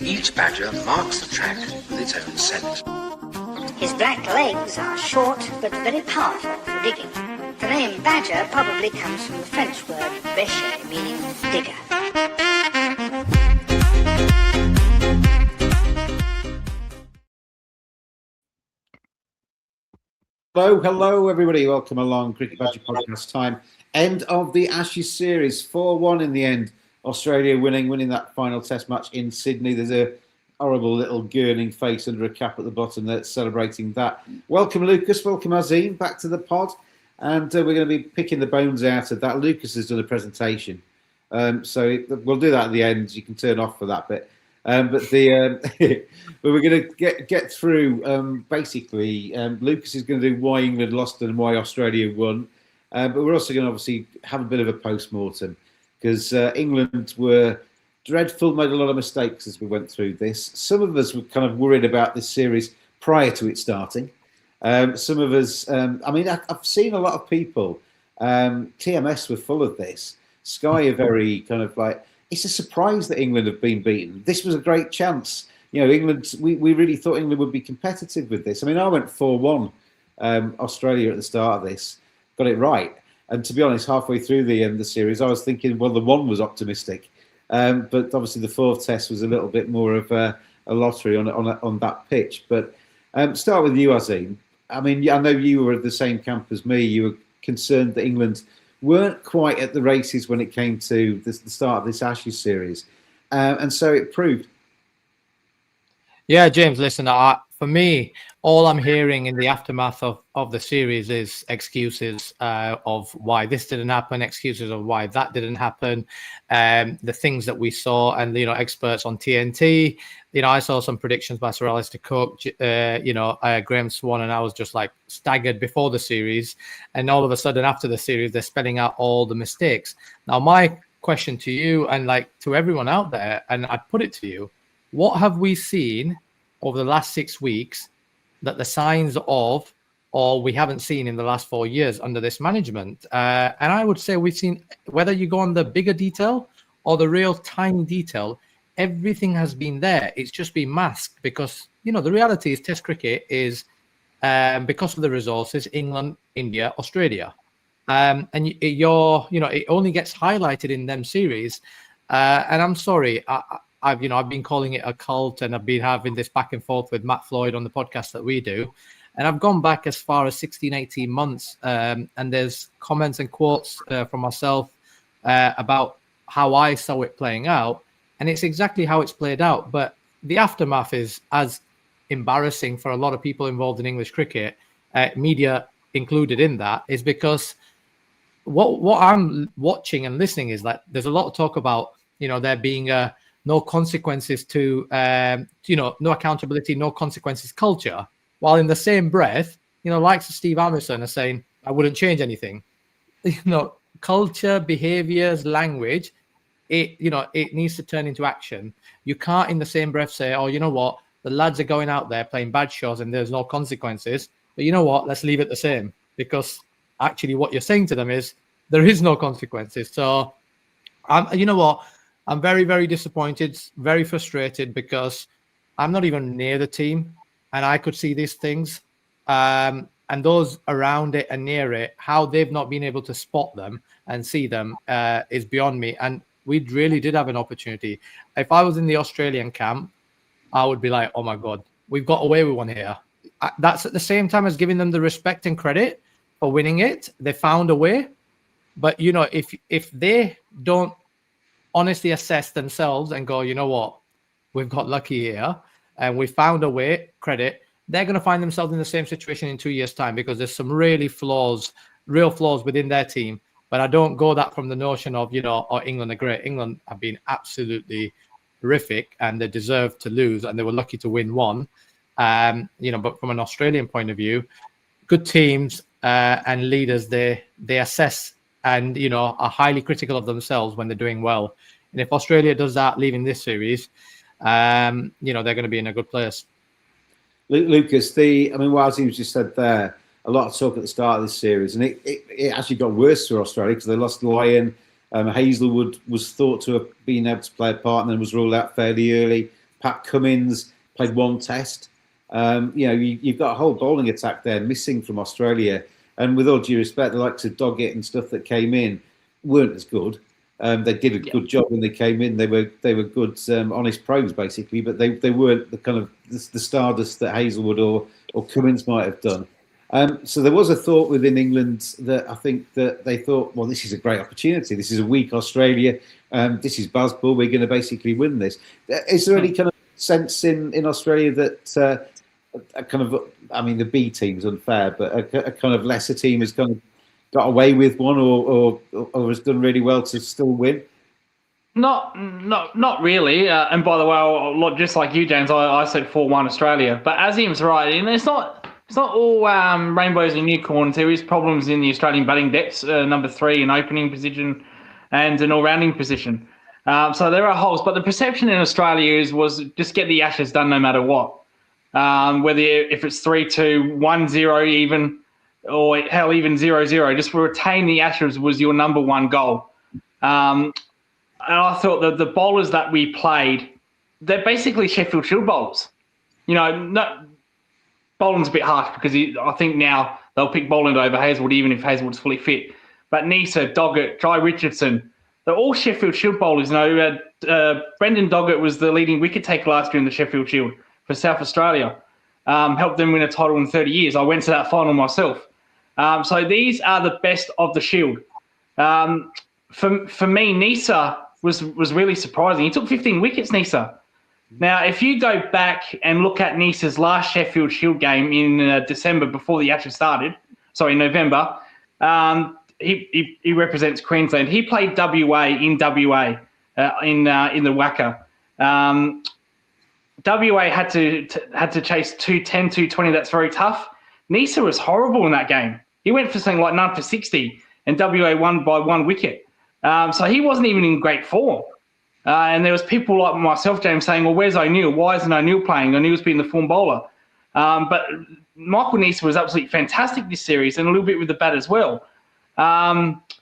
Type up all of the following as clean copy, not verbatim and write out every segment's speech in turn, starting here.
Each badger marks the track with its own scent. His black legs are short but very powerful for digging. The name badger probably comes from the French word bêcher, meaning digger. Hello, everybody. Welcome along. Cricket Badger podcast time. End of the Ashes series, 4-1 in the end. Australia winning that final test match in Sydney. There's a horrible little gurning face under a cap at the bottom that's celebrating that. Welcome, Lucas. Welcome, Azeem, back to the pod. And we're going to be picking the bones out of that. Lucas has done a presentation. So we'll do that at the end. You can turn off for that bit. But we're going to get through. Basically, Lucas is going to do why England lost and why Australia won. But we're also going to obviously have a bit of a post-mortem because England were dreadful, made a lot of mistakes as we went through this. Some of us were kind of worried about this series prior to it starting. Some of us, I've seen a lot of people. TMS were full of this. Sky are very kind of like, it's a surprise that England have been beaten. This was a great chance. You know, England, we really thought England would be competitive with this. I mean, I went 4-1 Australia at the start of this, got it right. And to be honest, halfway through the series, I was thinking, well, the one was optimistic. But obviously the fourth test was a little bit more of a lottery on that pitch. But start with you, Azeem. I mean, I know you were at the same camp as me. You were concerned that England weren't quite at the races when it came to the start of this Ashes series. And so it proved. Yeah, James, listen, for me, all I'm hearing in the aftermath of the series is excuses of why this didn't happen, excuses of why that didn't happen, the things that we saw, and, experts on TNT. I saw some predictions by Sir Alistair Cook, Graham Swan, and I was just like staggered before the series. And all of a sudden after the series, they're spelling out all the mistakes. Now, my question to you and like to everyone out there, and I put it to you, what have we seen over the last 6 weeks that the signs of, or we haven't seen in the last 4 years under this management? And I would say we've seen, whether you go on the bigger detail or the real tiny detail, everything has been there. It's just been masked because, the reality is Test cricket is, because of the resources, England, India, Australia. And it only gets highlighted in them series. And I'm sorry, I've been calling it a cult, and I've been having this back and forth with Matt Floyd on the podcast that we do. And I've gone back as far as 16, 18 months. And there's comments and quotes from myself about how I saw it playing out. And it's exactly how it's played out. But the aftermath is as embarrassing for a lot of people involved in English cricket, media included in that, is because what I'm watching and listening is that there's a lot of talk about, there being no consequences to, no accountability, no consequences culture. While in the same breath, likes of Steve Amerson are saying, I wouldn't change anything. Culture, behaviors, language, it needs to turn into action. You can't in the same breath say, oh, you know what? The lads are going out there playing bad shots and there's no consequences. But you know what? Let's leave it the same. Because actually what you're saying to them is there is no consequences. So, you know what? I'm very, very disappointed, very frustrated because I'm not even near the team and I could see these things. And those around it and near it, how they've not been able to spot them and see them is beyond me. And we really did have an opportunity. If I was in the Australian camp, I would be like, oh my God, we've got away with one here. That's at the same time as giving them the respect and credit for winning it. They found a way. But, if they don't honestly assess themselves and go, you know what, we've got lucky here and we found a way, credit, they're going to find themselves in the same situation in 2 years' time because there's some real flaws within their team. But I don't go that from the notion of, England are great. England have been absolutely horrific and they deserve to lose and they were lucky to win one. But from an Australian point of view, good teams and leaders, they assess and, are highly critical of themselves when they're doing well. And if Australia does that, leaving this series, they're going to be in a good place. Lucas, what Azeem just said there, a lot of talk at the start of this series, and it actually got worse for Australia because they lost Lyon. Hazelwood was thought to have been able to play a part and then was ruled out fairly early. Pat Cummins played one test. You've got a whole bowling attack there missing from Australia. And with all due respect, the likes of Doggett and stuff that came in weren't as good. They did a good job when they came in. They were good, honest pros basically, but they weren't the kind of the stardust that Hazelwood or Cummins might have done. So there was a thought within England that I think that they thought, well, this is a great opportunity. This is a weak Australia. This is Bazball. We're going to basically win this. Is there any kind of sense in Australia that a kind of, I mean, the B team's unfair, but a kind of lesser team has kind of got away with one or has done really well to still win? Not really. And by the way, just like you, James, I said 4-1 Australia. But Azeem's right, and it's not all rainbows and unicorns. There is problems in the Australian batting depths, number 3 in opening position and an all-rounding position. So there are holes, but the perception in Australia was just get the Ashes done no matter what. If it's 3-2, 1-0 even, or hell, even 0-0, just retain the Ashes was your number one goal. And I thought that the bowlers that we played, they're basically Sheffield Shield bowlers. Boland's a bit harsh because I think now they'll pick Boland over Hazelwood even if Hazelwood's fully fit. But Neser, Doggett, Jai Richardson, they're all Sheffield Shield bowlers. Brendan Doggett was the leading wicket taker last year in the Sheffield Shield for South Australia. Helped them win a title in 30 years. I went to that final myself. So these are the best of the Shield. For me, Neser was really surprising. He took 15 wickets, Neser. Now, if you go back and look at Neser's last Sheffield Shield game in December before the Ashes started, November, he represents Queensland. He played WA in WA in the WACA. WA had to chase 210, 220. That's very tough. Neser was horrible in that game. He went for something like none for 60, and WA won by 1 wicket. So he wasn't even in great form. And there was people like myself, James, saying, well, where's O'Neill? Why isn't O'Neill playing? O'Neill's been the form bowler. But Michael Neser was absolutely fantastic this series and a little bit with the bat as well.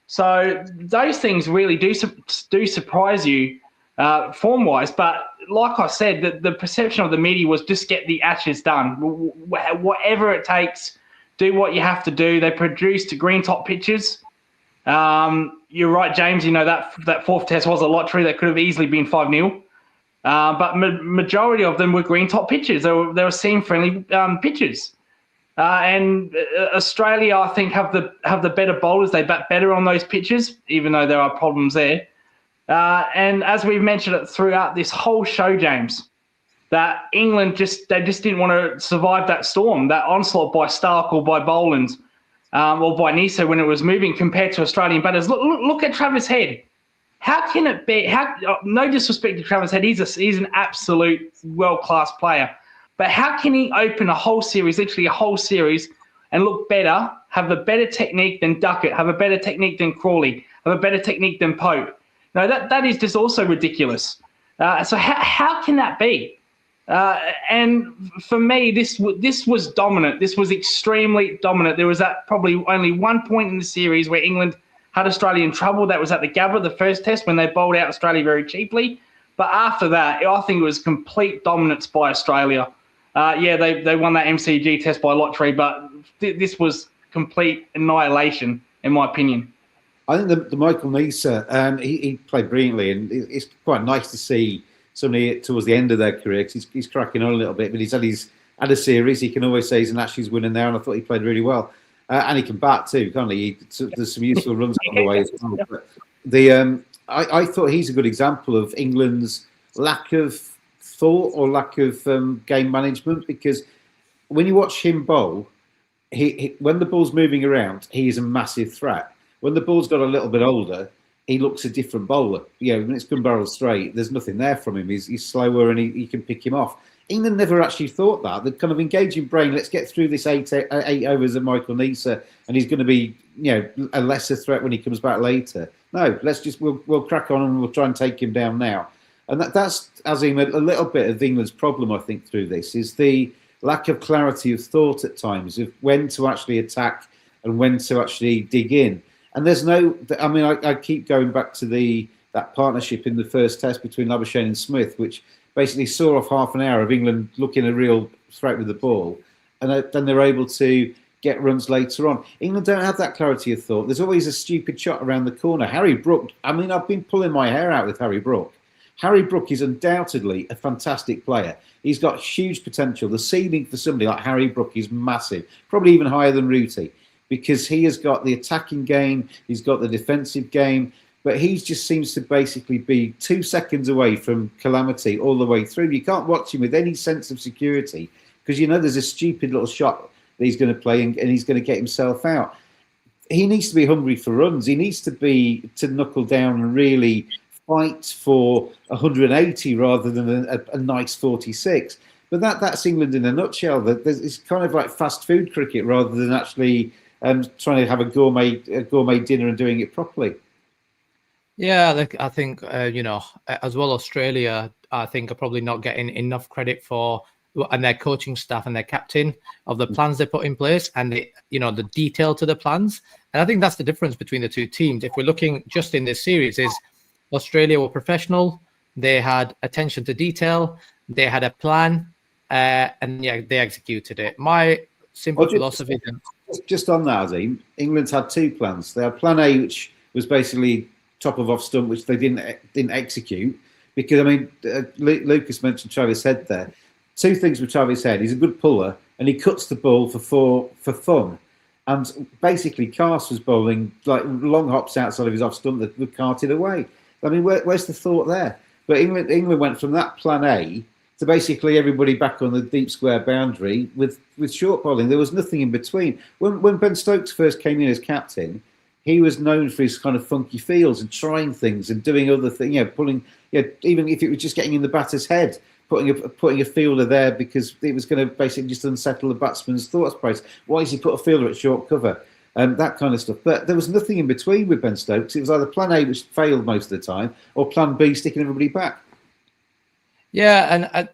So those things really do surprise you form-wise. But like I said, the perception of the media was just get the Ashes done. Whatever it takes, do what you have to do. They produced green top pitches. You're right, James. That fourth test was a lottery. That could have easily been 5-0. But majority of them were green top pitches. They were seam-friendly pitches. And Australia, I think, have the better bowlers. They bat better on those pitches, even though there are problems there. And as we've mentioned it throughout this whole show, James, that England just didn't want to survive that storm, that onslaught by Stark or by Boland. Or by Neser when it was moving compared to Australian batters. Look at Travis Head. How can it be? No disrespect to Travis Head, he's an absolute world-class player. But how can he open a whole series, literally a whole series, and look better, have a better technique than Duckett, have a better technique than Crawley, have a better technique than Pope? No, that is just also ridiculous. So how can that be? And for me, this was dominant. This was extremely dominant. There was probably only 1 point in the series where England had Australia in trouble. That was at the Gabba, the first test, when they bowled out Australia very cheaply. But after that, I think it was complete dominance by Australia. They won that MCG test by lottery, but this was complete annihilation, in my opinion. I think the Michael Neser, he played brilliantly, and it's quite nice to see somebody towards the end of their career, because he's cracking on a little bit, but he's had a series. He can always say he's an Ashes winner now, and I thought he played really well. And he can bat too, can't he? There's some useful runs on the way as well. But I thought he's a good example of England's lack of thought or lack of game management, because when you watch him bowl, he when the ball's moving around, he is a massive threat. When the ball's got a little bit older, he looks a different bowler. When it's gun barrel straight, there's nothing there from him. He's slower and he can pick him off. England never actually thought that. The kind of engaging brain, let's get through this eight overs of Michael Neser, and he's going to be, a lesser threat when he comes back later. No, we'll crack on and we'll try and take him down now. And that's, Azeem, a little bit of England's problem, I think, through this, is the lack of clarity of thought at times, of when to actually attack and when to actually dig in. And there's I keep going back to the that partnership in the first test between Labuschagne and Smith, which basically saw off half an hour of England looking a real threat with the ball, and then they're able to get runs later on. England don't have that clarity of thought. There's always a stupid shot around the corner. Harry Brook, I mean, I've been pulling my hair out with Harry Brook. Harry Brook is undoubtedly a fantastic player. He's got huge potential. The ceiling for somebody like Harry Brook is massive, probably even higher than Ruti, because he has got the attacking game, he's got the defensive game, but he just seems to basically be 2 seconds away from calamity all the way through. You can't watch him with any sense of security because you know there's a stupid little shot that he's going to play and he's going to get himself out. He needs to be hungry for runs. He needs to knuckle down and really fight for 180 rather than a nice 46. But that's England in a nutshell. It's kind of like fast food cricket rather than actually trying to have a gourmet dinner and doing it properly. Yeah, I think as well, Australia, I think, are probably not getting enough credit for, and their coaching staff and their captain, of the plans they put in place and the detail to the plans. And I think that's the difference between the two teams. If we're looking just in this series, is Australia were professional, they had attention to detail, they had a plan, and they executed it. My simple philosophy. Just on that, Azeem, England's had two plans. They had Plan A, which was basically top of off stump, which they didn't execute, because I mean, Lucas mentioned Travis Head there. Two things with Travis Head: he's a good puller, and he cuts the ball for fun. And basically, Cast was bowling like long hops outside of his off stump that were carted away. I mean, where's the thought there? But England went from that Plan A to basically everybody back on the deep square boundary with short bowling. There was nothing in between. When Ben Stokes first came in as captain, he was known for his kind of funky feels and trying things and doing other things, pulling, even if it was just getting in the batter's head, putting a fielder there because it was going to basically just unsettle the batsman's thought process. Why does he put a fielder at short cover? That kind of stuff. But there was nothing in between with Ben Stokes. It was either Plan A, which failed most of the time, or Plan B, sticking everybody back. Yeah, and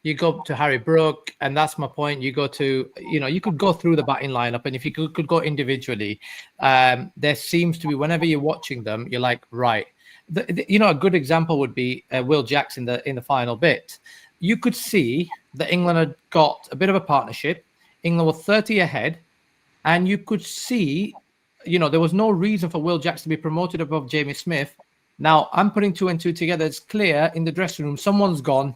you go to Harry Brook, and that's my point. You go to, you could go through the batting lineup, and if you could go individually, there seems to be, whenever you're watching them, you're like, right. A good example would be Will Jacks in the final bit. You could see that England had got a bit of a partnership. England were 30 ahead, and you could see, there was no reason for Will Jacks to be promoted above Jamie Smith. Now, I'm putting two and two together. It's clear in the dressing room, someone's gone,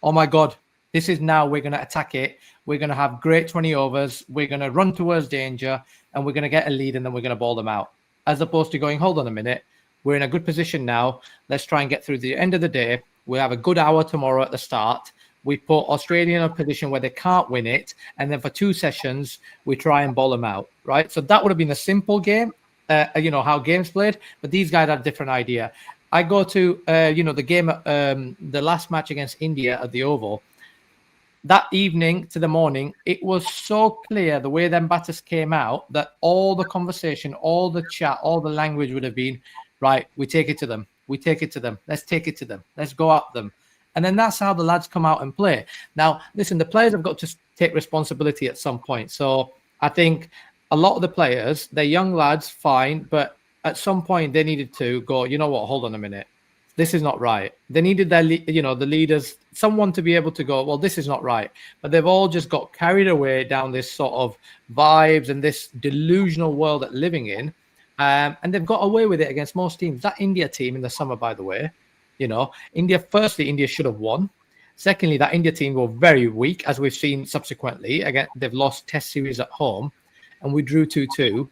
oh my God, this is now, we're going to attack it. We're going to have great 20 overs. We're going to run towards danger, and we're going to get a lead, and then we're going to bowl them out. As opposed to going, hold on a minute, we're in a good position now. Let's try and get through the end of the day. We'll have a good hour tomorrow at the start. We put Australia in a position where they can't win it, and then for 2 sessions, we try and bowl them out, right? So that would have been a simple game. How games played, but these guys had a different idea. I go to, the game, the last match against India at the Oval. That evening to the morning, it was so clear the way them batters came out that all the conversation, all the chat, all the language would have been, right, we take it to them. We take it to them. Let's take it to them. Let's go at them. And then that's how the lads come out and play. Now, listen, the players have got to take responsibility at some point. So I think a lot of the players, they're young lads, fine, but at some point they needed to go, you know what, hold on a minute. This is not right. They needed their, the leaders, someone to be able to go, well, this is not right. But they've all just got carried away down this sort of vibes and this delusional world that they're living in. And they've got away with it against most teams. That India team in the summer, by the way, India should have won. Secondly, that India team were very weak, as we've seen subsequently. Again, they've lost test series at home, and we drew 2-2.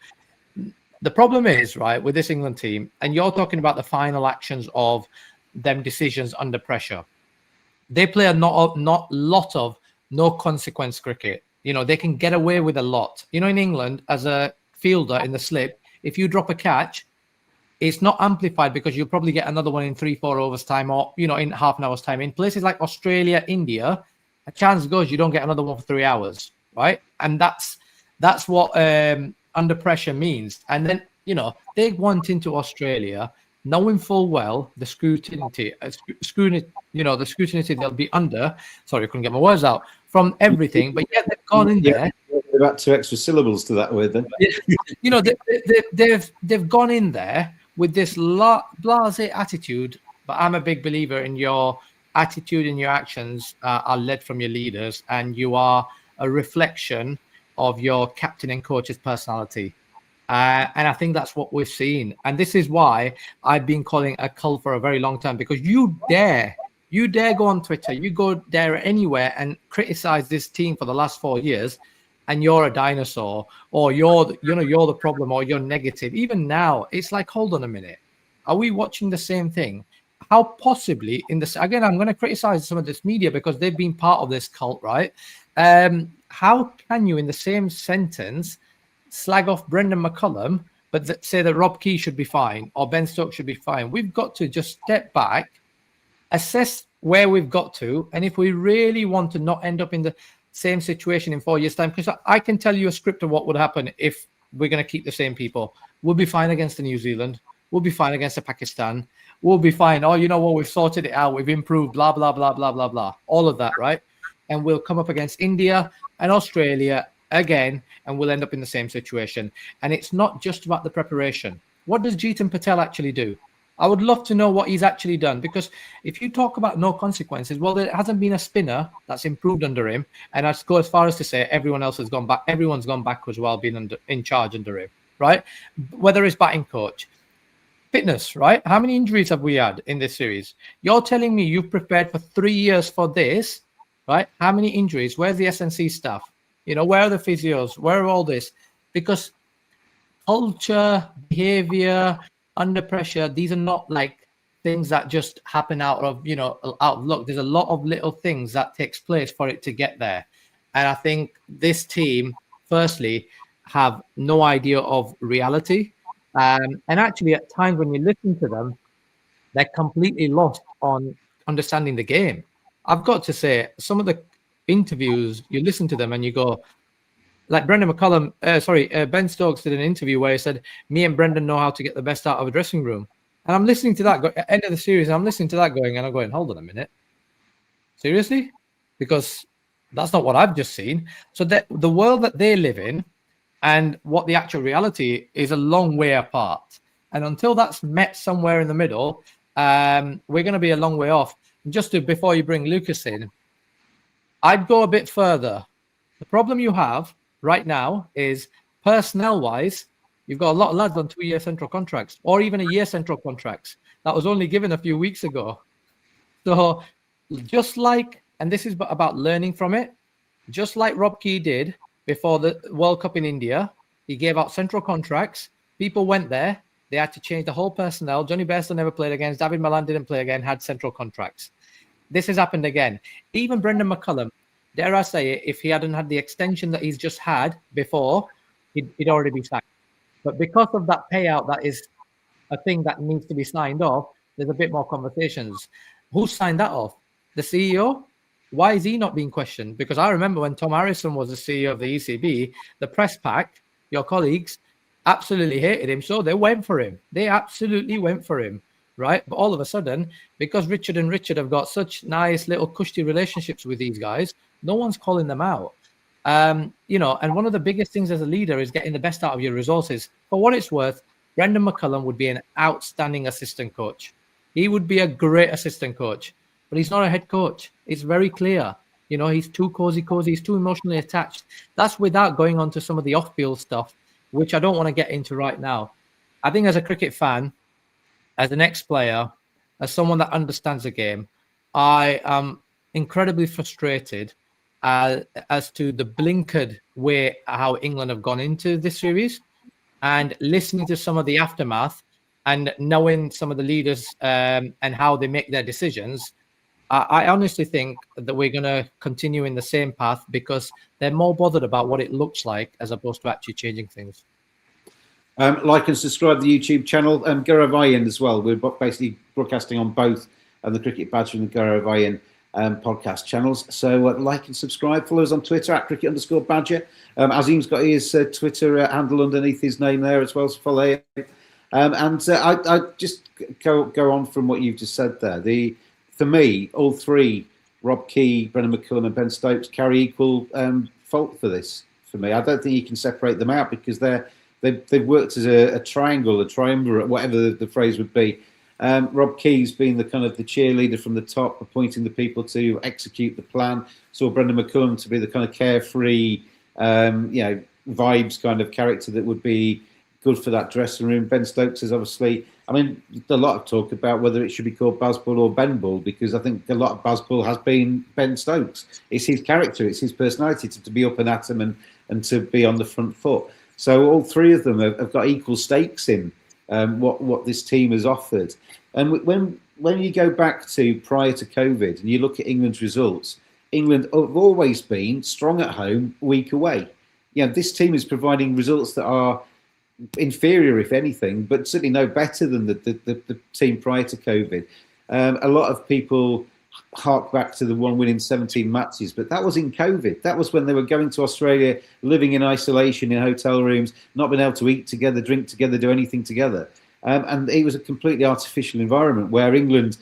The problem is, right, with this England team, and you're talking about the final actions of them decisions under pressure. They play a lot of no consequence cricket. They can get away with a lot. In England, as a fielder in the slip, if you drop a catch, it's not amplified because you'll probably get another one in 3-4 overs time, or, in half an hour's time. In places like Australia, India, a chance goes you don't get another one for 3 hours, right? And that's what under pressure means. And then, they went into Australia knowing full well the scrutiny they'll be under. Sorry, I couldn't get my words out from everything. But yet they've gone in there. About 2 extra syllables to that word then. They've gone in there with this blasé attitude. But I'm a big believer in your attitude and your actions are led from your leaders, and you are a reflection of your captain and coach's personality. And I think that's what we've seen. And this is why I've been calling a cult for a very long time, because you dare go on Twitter, you go dare anywhere and criticize this team for the last 4 years, and you're a dinosaur, or you're the problem, or you're negative. Even now, it's like, hold on a minute. Are we watching the same thing? How possibly again, I'm going to criticize some of this media because they've been part of this cult, right? How can you, in the same sentence, slag off Brendan McCullum, but say that Rob Key should be fine or Ben Stokes should be fine? We've got to just step back, assess where we've got to, and if we really want to not end up in the same situation in 4 years' time, because I can tell you a script of what would happen if we're going to keep the same people. We'll be fine against the New Zealand. We'll be fine against the Pakistan. We'll be fine. Oh, you know what? We've sorted it out. We've improved, blah, blah, blah, blah, blah, blah. All of that, right? And we'll come up against India and Australia again, and we'll end up in the same situation. And it's not just about the preparation. What does Jeetan Patel actually do? I would love to know what he's actually done, because if you talk about no consequences, well, there hasn't been a spinner that's improved under him. And I'd go as far as to say everyone else has gone back. Everyone's gone backwards while being in charge under him, right? Whether it's batting coach, fitness, right? How many injuries have we had in this series? You're telling me you've prepared for 3 years for this, right? How many injuries? Where's the SNC staff? Where are the physios? Where are all this? Because culture, behavior, under pressure, these are not like things that just happen out of luck. There's a lot of little things that takes place for it to get there. And I think this team, firstly, have no idea of reality. And actually, at times when you listen to them, they're completely lost on understanding the game. I've got to say, some of the interviews, you listen to them and you go, like Ben Stokes did an interview where he said, me and Brendan know how to get the best out of a dressing room. And I'm listening to that end of the series, and I'm listening to that and I'm going, hold on a minute. Seriously? Because that's not what I've just seen. So the world that they live in and what the actual reality is a long way apart. And until that's met somewhere in the middle, we're going to be a long way off. Just before you bring Lucas in, I'd go a bit further. The problem you have right now is, personnel-wise, you've got a lot of lads on 2-year central contracts, or even a year central contracts. That was only given a few weeks ago. So just like, and this is about learning from it, just like Rob Key did before the World Cup in India, he gave out central contracts. People went there. They had to change the whole personnel. Johnny Bairstow never played again. David Malan didn't play again, had central contracts. This has happened again. Even Brendan McCullum, dare I say it, if he hadn't had the extension that he's just had before, he'd already be sacked. But because of that payout, that is a thing that needs to be signed off, there's a bit more conversations. Who signed that off? The CEO? Why is he not being questioned? Because I remember when Tom Harrison was the CEO of the ECB, the press pack, your colleagues, absolutely hated him. So they went for him. They absolutely went for him, right? But all of a sudden, because Richard and Richard have got such nice little cushy relationships with these guys, no one's calling them out. And one of the biggest things as a leader is getting the best out of your resources. For what it's worth, Brendan McCullum would be an outstanding assistant coach. He would be a great assistant coach, but he's not a head coach. It's very clear. He's too cozy. He's too emotionally attached. That's without going on to some of the off-field stuff, which I don't want to get into right now. I think as a cricket fan, as an ex-player, as someone that understands the game, I am incredibly frustrated as to the blinkered way how England have gone into this series, and listening to some of the aftermath and knowing some of the leaders and how they make their decisions. I honestly think that we're going to continue in the same path because they're more bothered about what it looks like as opposed to actually changing things. Like and subscribe to the YouTube channel, Gaurav as well. We're basically broadcasting on both the Cricket Badger and the Gaurav podcast channels. So like and subscribe. Follow us on Twitter at cricket_badger. Azeem's got his Twitter handle underneath his name there as well, so follow him. I just go on from what you've just said there. For me, all three, Rob Key, Brendan McCullum and Ben Stokes, carry equal fault for this. For me, I don't think you can separate them out because they're They've worked as a triangle, a triumvirate, whatever the phrase would be. Rob Key's been the kind of the cheerleader from the top, appointing the people to execute the plan. Saw Brendan McCullum to be the kind of carefree, vibes kind of character that would be good for that dressing room. Ben Stokes is obviously, I mean, a lot of talk about whether it should be called Bazball or Benball, because I think a lot of Bazball has been Ben Stokes. It's his character, it's his personality to be up and at him and to be on the front foot. So all three of them have got equal stakes in what this team has offered. And when you go back to prior to COVID and you look at England's results, England have always been strong at home, weak away. This team is providing results that are inferior, if anything, but certainly no better than the team prior to COVID. A lot of people hark back to the one win in 17 matches, but that was in COVID. That was when they were going to Australia, living in isolation in hotel rooms, not being able to eat together, drink together, do anything together. And it was a completely artificial environment where England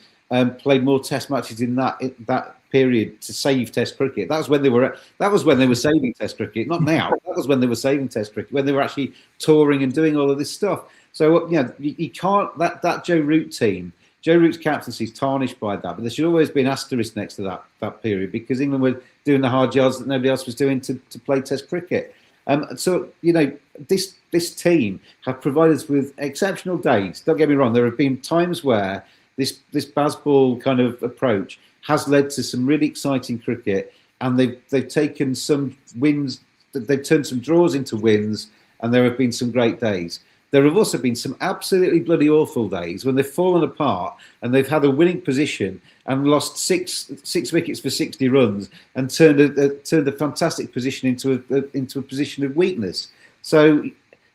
played more Test matches in that period to save Test cricket. That was when they were saving Test cricket, not now. That was when they were saving Test cricket, when they were actually touring and doing all of this stuff. So you can't that Joe Root team. Joe Root's captaincy is tarnished by that, but there should always be an asterisk next to that period, because England were doing the hard yards that nobody else was doing to play Test cricket. This team have provided us with exceptional days. Don't get me wrong. There have been times where this Bazball kind of approach has led to some really exciting cricket, and they've taken some wins. They've turned some draws into wins, and there have been some great days. There have also been some absolutely bloody awful days when they've fallen apart and they've had a winning position and lost six wickets for 60 runs and turned a fantastic position into a position of weakness. So,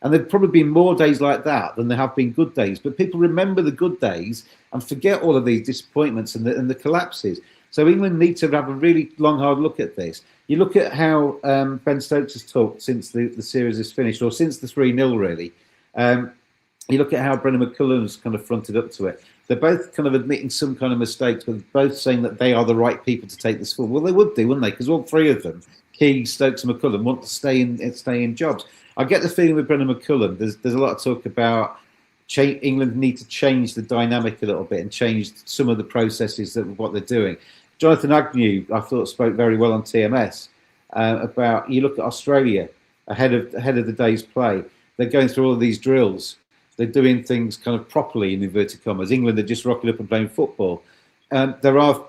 and there've probably been more days like that than there have been good days. But people remember the good days and forget all of these disappointments and the collapses. So England need to have a really long, hard look at this. You look at how Ben Stokes has talked since the series is finished, or since the 3-0 really. You look at how Brendan McCullum's kind of fronted up to it. They're both kind of admitting some kind of mistakes, but both saying that they are the right people to take this forward. Well, they would do, wouldn't they? Because all three of them, Key, Stokes, and McCullum, want to stay in jobs. I get the feeling with Brendan McCullum, there's a lot of talk about England need to change the dynamic a little bit and change some of the processes of what they're doing. Jonathan Agnew, I thought, spoke very well on TMS about, you look at Australia ahead of the day's play. They're going through all of these drills. They're doing things kind of properly, in inverted commas. England are just rocking up and playing football. There are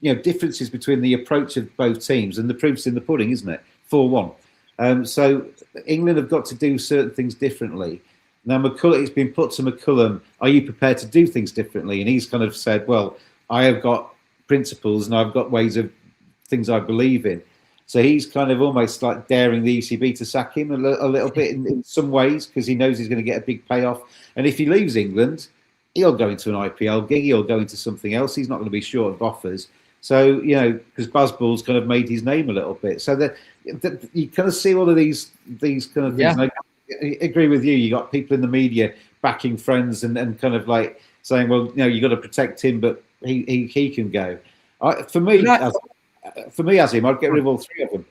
differences between the approach of both teams, and the proof's in the pudding, isn't it? 4-1. So England have got to do certain things differently. Now, it's been put to McCullum, are you prepared to do things differently? And he's kind of said, well, I have got principles and I've got ways of things I believe in. So he's kind of almost like daring the ECB to sack him a little bit in some ways, because he knows he's going to get a big payoff. And if he leaves England, he'll go into an IPL gig, he'll go into something else. He's not going to be short of offers. So, because Bazball's kind of made his name a little bit. So that you kind of see all of these kind of things. Yeah. I agree with you. You got people in the media backing friends and kind of like saying, well, you got to protect him, but he can go. For me, Azeem, I'd get rid of all three of them.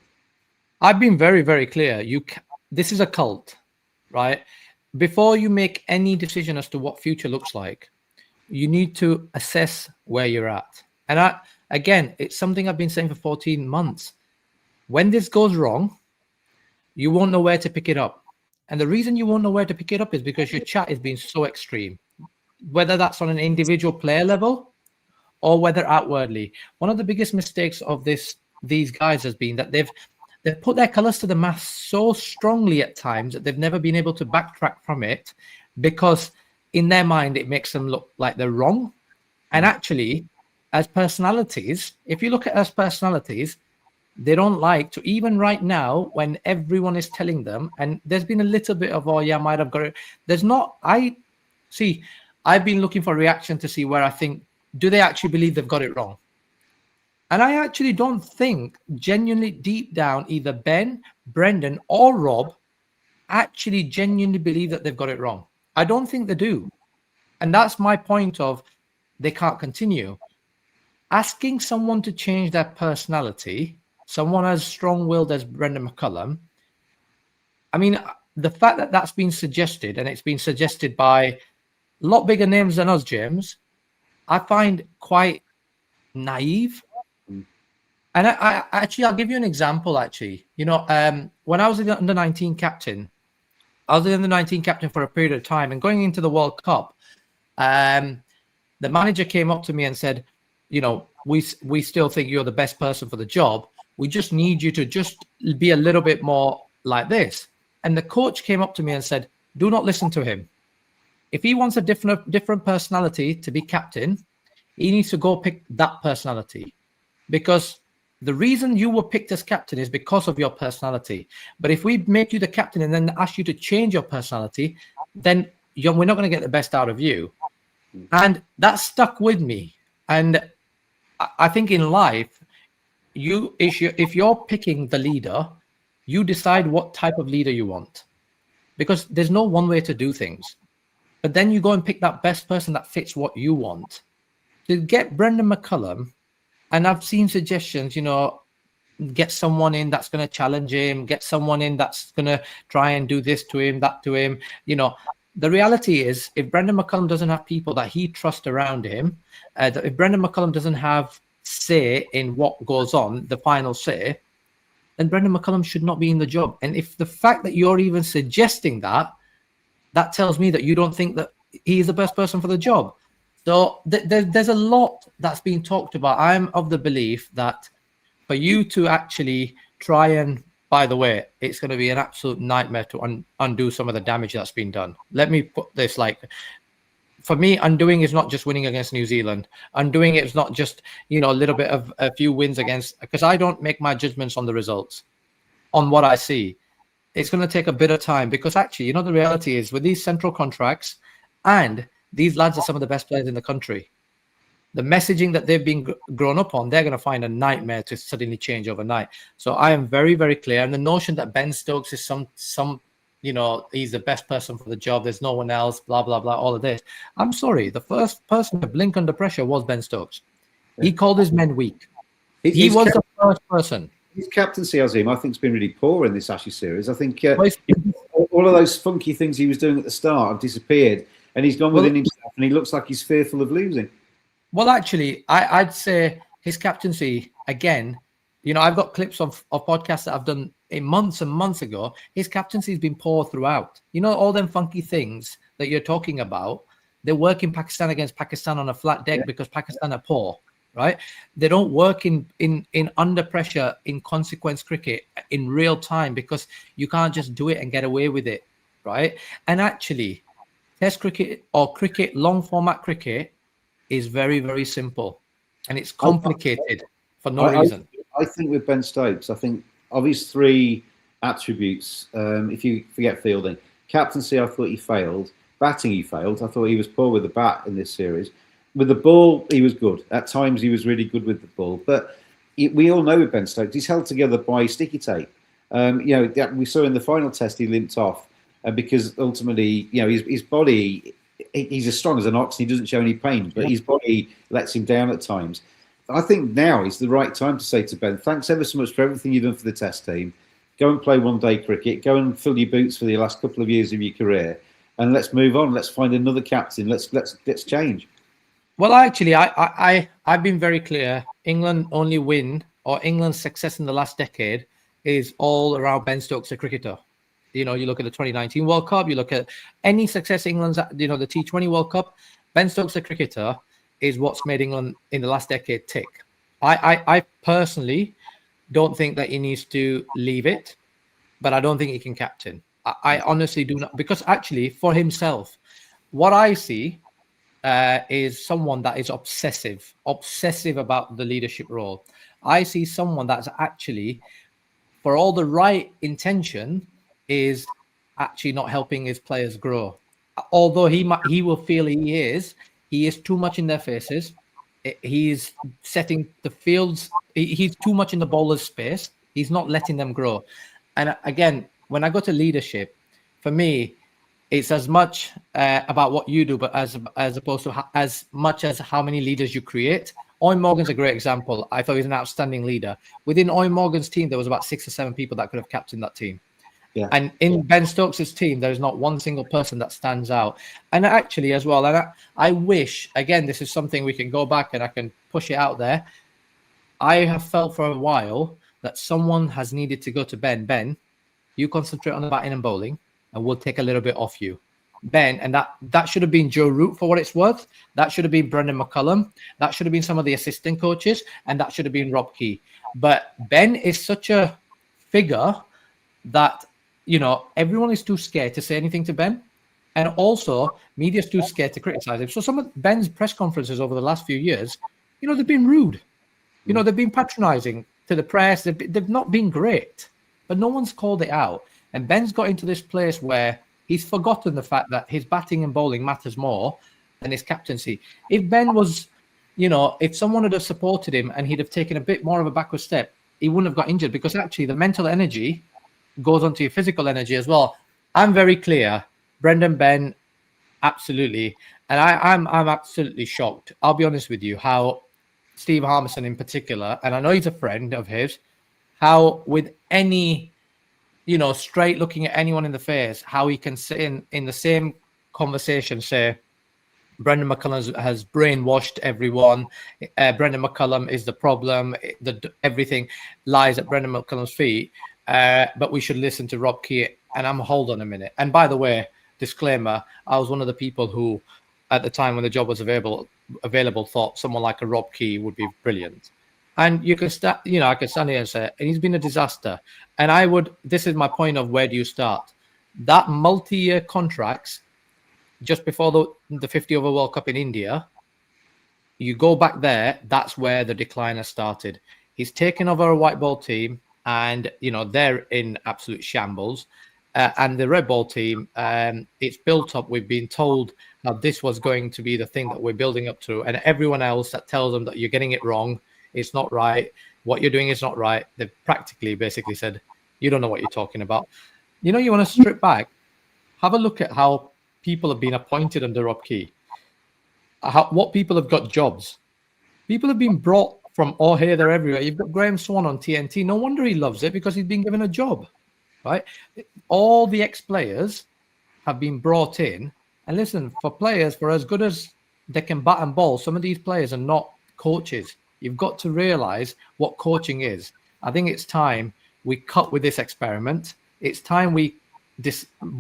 I've been very, very clear. This is a cult, right? Before you make any decision as to what future looks like, you need to assess where you're at. And again, it's something I've been saying for 14 months. When this goes wrong, you won't know where to pick it up. And the reason you won't know where to pick it up is because your chat is being so extreme, whether that's on an individual player level or whether outwardly. One of the biggest mistakes of these guys has been that they've put their colours to the mast so strongly at times that they've never been able to backtrack from it, because in their mind it makes them look like they're wrong. And actually, as personalities, if you look at as personalities, they don't like to, even right now when everyone is telling them, and there's been a little bit of, oh yeah, I might have got it. I've been looking for a reaction to see where I think, do they actually believe they've got it wrong? And I actually don't think genuinely deep down either Ben, Brendan or Rob actually genuinely believe that they've got it wrong. I don't think they do. And that's my point of they can't continue. Asking someone to change their personality, someone as strong-willed as Brendan McCullum, I mean, the fact that that's been suggested, and it's been suggested by a lot bigger names than us, James, I find quite naive. And I actually, I'll give you an example. Actually, when I was the under-19 captain, I was the under-19 captain for a period of time, and going into the World Cup, the manager came up to me and said, we still think you're the best person for the job. We just need you to just be a little bit more like this. And the coach came up to me and said, do not listen to him. If he wants a different personality to be captain, he needs to go pick that personality, because the reason you were picked as captain is because of your personality. But if we make you the captain and then ask you to change your personality, then we're not going to get the best out of you. And that stuck with me. And I think in life, if you're picking the leader, you decide what type of leader you want, because there's no one way to do things. But then you go and pick that best person that fits what you want. To get Brendan McCullum, and I've seen suggestions, get someone in that's going to challenge him, get someone in that's going to try and do this to him, that to him. The reality is, if Brendan McCullum doesn't have people that he trusts around him, if Brendan McCullum doesn't have say in what goes on, the final say, then Brendan McCullum should not be in the job. And if the fact that you're even suggesting that tells me that you don't think that he is the best person for the job. So there's a lot that's being talked about. I'm of the belief that for you to actually try and, by the way, it's going to be an absolute nightmare to undo some of the damage that's been done. Let me put this for me, undoing is not just winning against New Zealand. Undoing it is not just, a little bit of a few wins against, because I don't make my judgments on the results, on what I see. It's going to take a bit of time, because actually, the reality is with these central contracts, and these lads are some of the best players in the country. The messaging that they've been grown up on, they're going to find a nightmare to suddenly change overnight. So I am very, very clear. And the notion that Ben Stokes is he's the best person for the job, there's no one else, blah, blah, blah, all of this. I'm sorry. The first person to blink under pressure was Ben Stokes. He called his men weak. He was the first person. His captaincy, Azeem, I think, has been really poor in this Ashes series. I think all of those funky things he was doing at the start have disappeared, and he's gone within himself, and he looks like he's fearful of losing. Well, actually, I'd say his captaincy, again, I've got clips of podcasts that I've done months and months ago. His captaincy has been poor throughout. all them funky things that you're talking about, they work in Pakistan against Pakistan on a flat deck because Pakistan are poor, right? They don't work in under pressure in consequence cricket in real time, because you can't just do it and get away with it, right? And actually, Test cricket or cricket, long format cricket, is very, very simple, and it's complicated for no reason. I think with Ben Stokes, I think of his three attributes, if you forget fielding, captaincy, I thought he failed. Batting, he failed. I thought he was poor with the bat in this series. With the ball, he was good. At times, he was really good with the ball. But we all know with Ben Stokes, he's held together by sticky tape. We saw in the final test, he limped off because ultimately, his body, he's as strong as an ox and he doesn't show any pain, but his body lets him down at times. I think now is the right time to say to Ben, thanks ever so much for everything you've done for the Test team. Go and play one-day cricket. Go and fill your boots for the last couple of years of your career, and let's move on. Let's find another captain. Let's change. Well, actually, I've been very clear. England only win, or England's success in the last decade is all around Ben Stokes, a cricketer. You look at the 2019 World Cup, you look at any success England's at, the T20 World Cup, Ben Stokes, a cricketer, is what's made England in the last decade tick. I personally don't think that he needs to leave it, but I don't think he can captain. I honestly do not, because actually for himself, what I see is someone that is obsessive about the leadership role. I see someone that's actually, for all the right intention, is actually not helping his players grow. Although he will feel he is too much in their faces. He's setting the fields. He's too much in the bowler's space. He's not letting them grow. And again, when I go to leadership, for me, it's as much about what you do, but as opposed to as much as how many leaders you create. Owen Morgan's a great example. I thought he was an outstanding leader. Within Owen Morgan's team, there was about 6 or 7 people that could have captained that team. Yeah. And in Ben Stokes' team, there is not one single person that stands out. And actually, as well, and I wish, again, this is something we can go back and I can push it out there. I have felt for a while that someone has needed to go to Ben, you concentrate on the batting and bowling, and we'll take a little bit off you. Ben, and that should have been Joe Root for what it's worth. That should have been Brendan McCullum. That should have been some of the assistant coaches, and that should have been Rob Key. But Ben is such a figure that, you know, everyone is too scared to say anything to Ben. And also, media's too scared to criticize him. So some of Ben's press conferences over the last few years, you know, they've been rude. You know, they've been patronizing to the press. They've not been great, but no one's called it out. And Ben's got into this place where he's forgotten the fact that his batting and bowling matters more than his captaincy. If Ben was, you know, if someone had have supported him and he'd have taken a bit more of a backward step, he wouldn't have got injured, because actually the mental energy goes onto your physical energy as well. I'm very clear. Brendan, Ben, absolutely. And I'm absolutely shocked. I'll be honest with you, how Steve Harmison in particular, and I know he's a friend of his, how with any, you know, straight looking at anyone in the face, how he can say in the same conversation say, Brendan McCullum has brainwashed everyone. Brendan McCullum is the problem. Everything lies at Brendan McCullum's feet. But we should listen to Rob Key. And I'm, hold on a minute. And by the way, disclaimer, I was one of the people who, at the time when the job was available, thought someone like a Rob Key would be brilliant. And you can start, you know, I can stand here and say, and he's been a disaster. And this is my point of where do you start? That multi-year contracts, just before the 50 over World Cup in India, you go back there, that's where the decline has started. He's taken over a white ball team, and, you know, they're in absolute shambles. And the red ball team, it's built up. We've been told how this was going to be the thing that we're building up to. And everyone else that tells them that you're getting it wrong, it's not right, what you're doing is not right, they've basically said, you don't know what you're talking about. You know, you want to strip back, have a look at how people have been appointed under Rob Key, what people have got jobs. People have been brought from all here, there, everywhere. You've got Graham Swan on TNT. No wonder he loves it, because he's been given a job, right? All the ex-players have been brought in. And listen, for players, for as good as they can bat and bowl, some of these players are not coaches. You've got to realize what coaching is. I think it's time we cut with this experiment. It's time we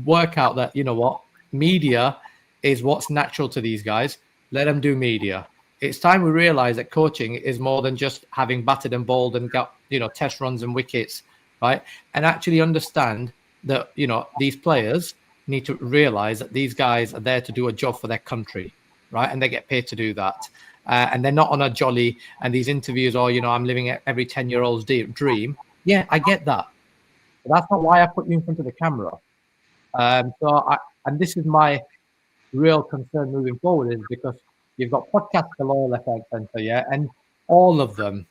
work out that, you know what, media is what's natural to these guys. Let them do media. It's time we realize that coaching is more than just having batted and bowled and got, you know, test runs and wickets, right? And actually understand that, you know, these players need to realize that these guys are there to do a job for their country, right? And they get paid to do that. And they're not on a jolly and these interviews, or, you know, I'm living every 10-year-old's dream. Yeah, I get that. But that's not why I put you in front of the camera. And this is my real concern moving forward, is because you've got podcasts galore left, right, center, yeah, and all of them,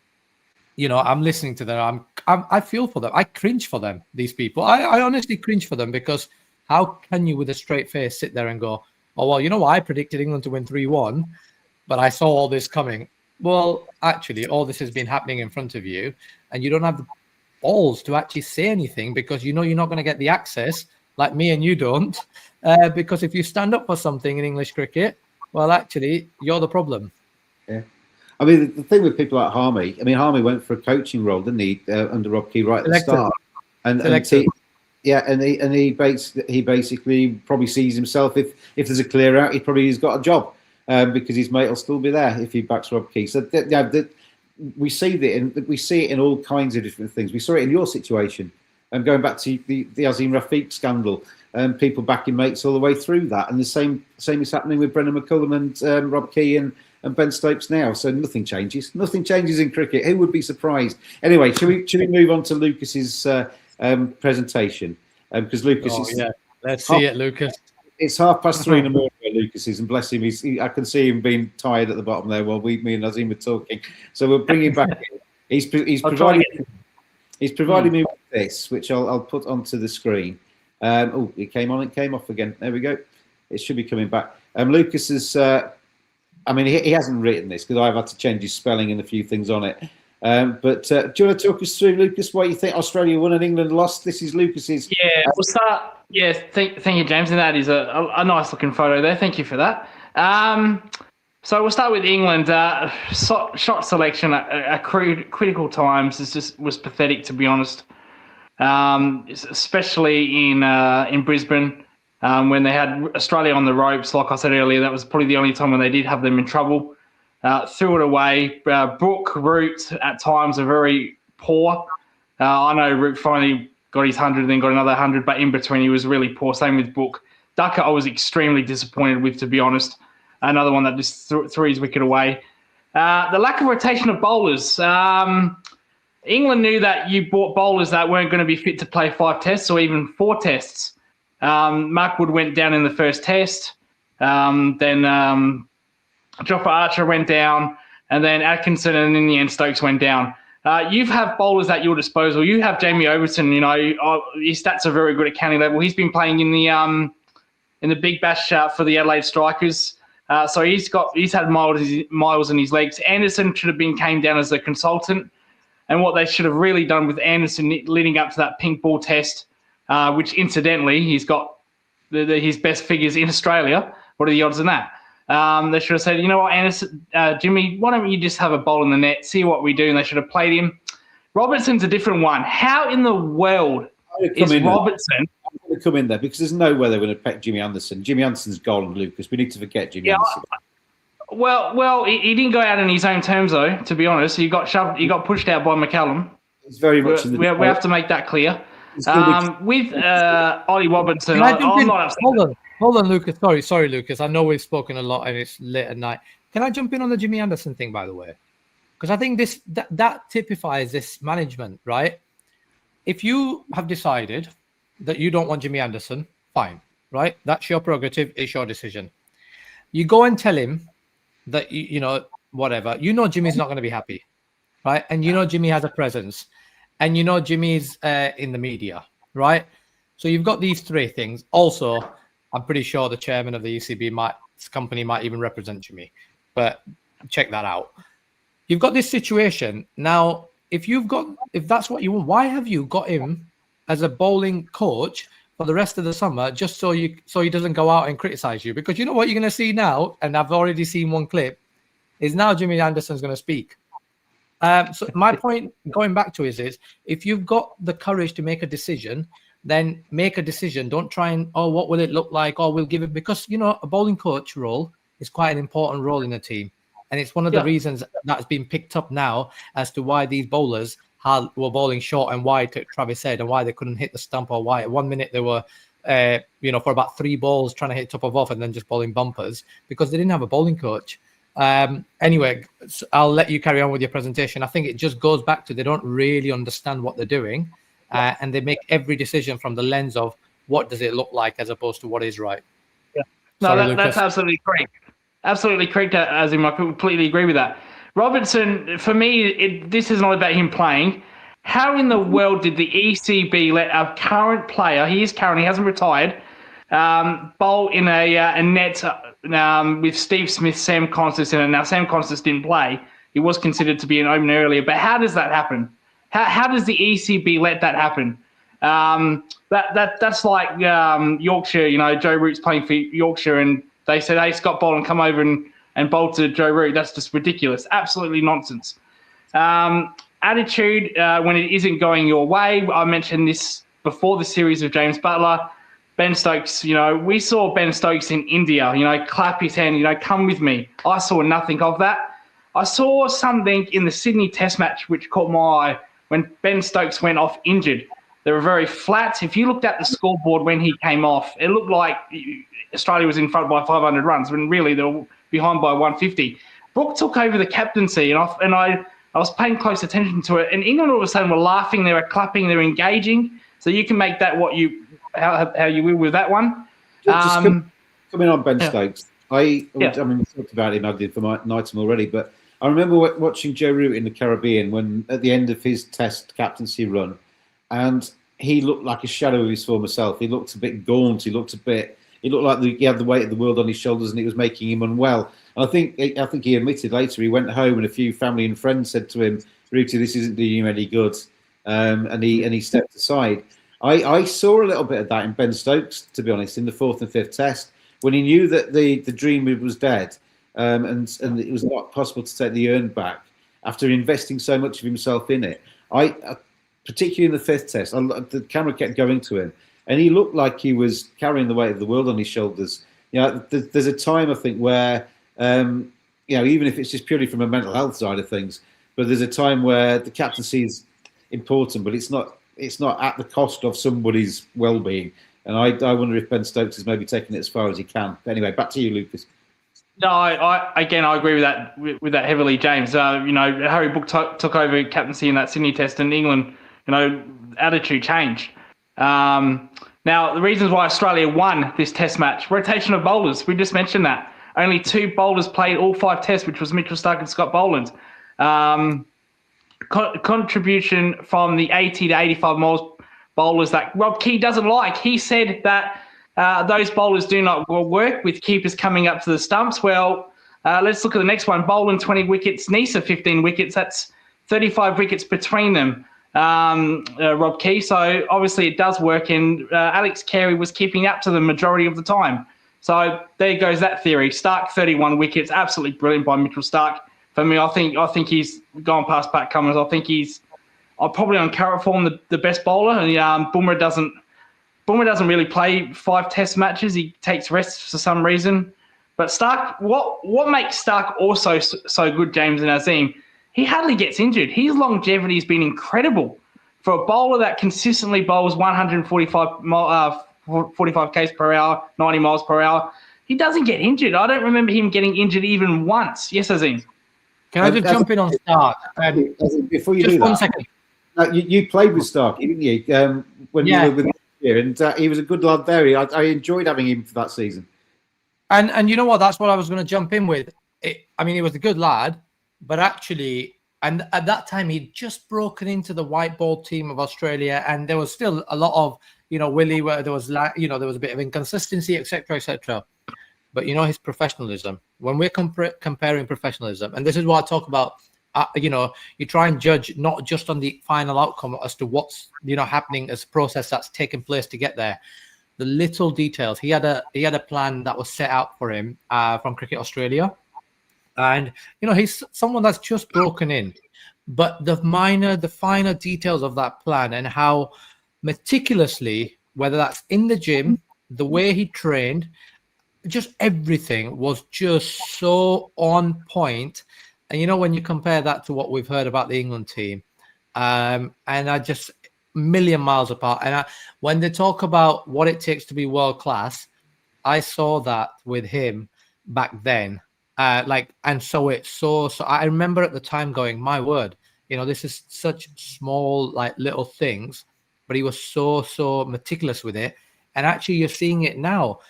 you know, I'm listening to them. I feel for them. I cringe for them. These people, I honestly cringe for them, because how can you, with a straight face, sit there and go, oh well, you know what, I predicted England to win 3-1, but I saw all this coming. Well, actually, all this has been happening in front of you, and you don't have the balls to actually say anything, because you know you're not going to get the access, like me and you don't, because if you stand up for something in English cricket, well, actually, you're the problem. Yeah. I mean, the thing with people like Harmy, Harmy went for a coaching role, didn't he, under Rob Key right at the start? And he basically probably sees himself, if there's a clear out, he's got a job, because his mate will still be there if he backs Rob Key. So we see it in all kinds of different things. We saw it in your situation, and going back to the Azeem Rafiq scandal, people backing mates all the way through that, and the same is happening with Brendan McCullum and Rob Key and Ben Stokes now. So nothing changes. Nothing changes in cricket. Who would be surprised? Anyway, should we move on to Lucas's presentation? Because Lucas let's see it, Lucas. It's 3:30 in the morning where Lucas is, and bless him, I can see him being tired at the bottom there while me and Azeem were talking. So we'll bring him back in. He's provided me with this, which I'll put onto the screen. It came on, it came off again. There we go. It should be coming back. Lucas is, he hasn't written this, because I've had to change his spelling and a few things on it. But do you want to talk us through, Lucas, why you think Australia won and England lost? This is Lucas's. Yeah, we'll start. Yeah, thank you, James. And that is a nice looking photo there. Thank you for that. So we'll start with England. Shot selection at critical times was pathetic, to be honest. Especially in Brisbane when they had Australia on the ropes. Like I said earlier, that was probably the only time when they did have them in trouble. Threw it away. Brooke, Root at times are very poor. I know Root finally got his 100, then got another 100, but in between he was really poor. Same with Book. Ducker I was extremely disappointed with, to be honest. Another one that just threw his wicket away. The lack of rotation of bowlers. England knew that you bought bowlers that weren't going to be fit to play 5 tests or even 4 tests. Mark Wood went down in the first test. Then Jofra Archer went down, and then Atkinson, and in the end Stokes went down. You have bowlers at your disposal. You have Jamie Overton. You know, his stats are very good at county level. He's been playing in the Big Bash for the Adelaide Strikers. So he's had miles in his legs. Anderson should have came down as a consultant, and what they should have really done with Anderson leading up to that pink ball test, which incidentally he's got his best figures in Australia. What are the odds on that? They should have said, you know what, Anderson, Jimmy, why don't you just have a bowl in the net, see what we do, and they should have played him. Robertson's a different one. How in the world is Robertson? I'm going to come in there because there's no way they're going to pick Jimmy Anderson. Jimmy Anderson's gone, Lucas. We need to forget Jimmy Anderson. Well, he didn't go out on his own terms, though, to be honest. He got shoved. He got pushed out by McCullum. He's very much we have to make that clear. With Ollie Robinson, I'm not upset. Hold on, Lucas. Sorry, Lucas. I know we've spoken a lot and it's late at night. Can I jump in on the Jimmy Anderson thing, by the way? Because I think that typifies this management, right? If you have decided that you don't want Jimmy Anderson, fine, right? That's your prerogative. It's your decision. You go and tell him that, whatever. Jimmy's not going to be happy, right? And Jimmy has a presence. And Jimmy's in the media, right? So you've got these 3 things. Also, I'm pretty sure the chairman of the ECB company might even represent Jimmy, but check that out. You've got this situation now. If that's what you want, why have you got him as a bowling coach for the rest of the summer just so he doesn't go out and criticize you? Because you know what you're going to see now, and I've already seen one clip, is now Jimmy Anderson's going to speak. So my point going back to is if you've got the courage to make a decision, then make a decision. Don't try and, what will it look like? Or we'll give it, because, a bowling coach role is quite an important role in a team. And it's one of the reasons that's been picked up now as to why these bowlers were bowling short and wide, to Travis said, and why they couldn't hit the stump, or why at 1 minute they were, for about 3 balls trying to hit top of off and then just bowling bumpers because they didn't have a bowling coach. Anyway, I'll let you carry on with your presentation. I think it just goes back to they don't really understand what they're doing. And they make every decision from the lens of what does it look like as opposed to what is right. Yeah. No, that's absolutely correct. Absolutely correct, Azeem. I completely agree with that. Robertson, for me, this is not about him playing. How in the world did the ECB let a current player, he hasn't retired, bowl in a net with Steve Smith, Sam Constance in it? Now, Sam Constance didn't play. He was considered to be an opener earlier. But how does that happen? How does the ECB let that happen? That's like Yorkshire. Joe Root's playing for Yorkshire, and they said, "Hey, Scott Boland, come over and bowl to Joe Root." That's just ridiculous. Absolutely nonsense. Attitude when it isn't going your way. I mentioned this before the series of James Buttler, Ben Stokes. We saw Ben Stokes in India. Clap his hand. Come with me. I saw nothing of that. I saw something in the Sydney Test match which caught my eye. When Ben Stokes went off injured, they were very flat. If you looked at the scoreboard when he came off, it looked like Australia was in front by 500 runs, when really they were behind by 150. Brooke took over the captaincy, and I was paying close attention to it. And England all of a sudden were laughing, they were clapping, they were engaging. So you can make that how you will with that one. Just coming on Ben Stokes, I mean, we talked about him. I did for Knighton already, but I remember watching Joe Root in the Caribbean when at the end of his Test captaincy run, and he looked like a shadow of his former self. He looked a bit gaunt. He looked like he had the weight of the world on his shoulders, and it was making him unwell. And I think he admitted later he went home and a few family and friends said to him, "Ruti, this isn't doing you any good," and he stepped aside. I saw a little bit of that in Ben Stokes, to be honest, in the 4th and 5th Test when he knew that the dream was dead, and it was not possible to take the urn back after investing so much of himself in it. Particularly in the 5th Test, the camera kept going to him, and he looked like he was carrying the weight of the world on his shoulders. There's a time I think where, even if it's just purely from a mental health side of things, but there's a time where the captaincy is important, but it's not at the cost of somebody's well-being. And I wonder if Ben Stokes is maybe taking it as far as he can. But anyway, back to you, Lucas. No, I agree with that heavily, James. Harry Brook took over captaincy in that Sydney Test, and England, attitude changed. Now, the reasons why Australia won this Test match: rotation of bowlers. We just mentioned that. Only 2 bowlers played all 5 Tests, which was Mitchell Starc and Scott Boland. Contribution from the 80 to 85 miles bowlers that Rob Key doesn't like. He said that those bowlers do not work with keepers coming up to the stumps. Well, let's look at the next one. Boland 20 wickets, Neser 15 wickets. That's 35 wickets between them, Rob Key. So obviously it does work, and Alex Carey was keeping up to the majority of the time. So there goes that theory. Starc 31 wickets, absolutely brilliant by Mitchell Starc. For me, I think he's gone past Pat Cummins. I think he's probably on current form the best bowler. And Bumrah doesn't really play 5 Test matches. He takes rests for some reason. But Starc, what makes Starc also so good, James and Azeem? He hardly gets injured. His longevity has been incredible for a bowler that consistently bowls 45 k's per hour, 90 miles per hour. He doesn't get injured. I don't remember him getting injured even once. Yes, Azeem. Can I just jump in on Starc? Before you just do that, 1 second. You played with Starc, didn't you? When you were with him here, and he was a good lad there. I enjoyed having him for that season. And you know what? That's what I was going to jump in with. He was a good lad, but actually, and at that time he'd just broken into the white ball team of Australia, and there was still a lot of Willie, where there was there was a bit of inconsistency, etc., etc. But his professionalism. When we're comparing professionalism, and this is what I talk about, you try and judge not just on the final outcome as to what's happening as a process that's taking place to get there. The little details. He had a plan that was set out for him from Cricket Australia, and he's someone that's just broken in. But the finer details of that plan and how meticulously, whether that's in the gym, the way he trained, just everything was just so on point. And when you compare that to what we've heard about the England team, and I just million miles apart. And when they talk about what it takes to be world class, I saw that with him back then. And so I remember at the time going, my word, this is such small, little things, but he was so meticulous with it. And actually you're seeing it now.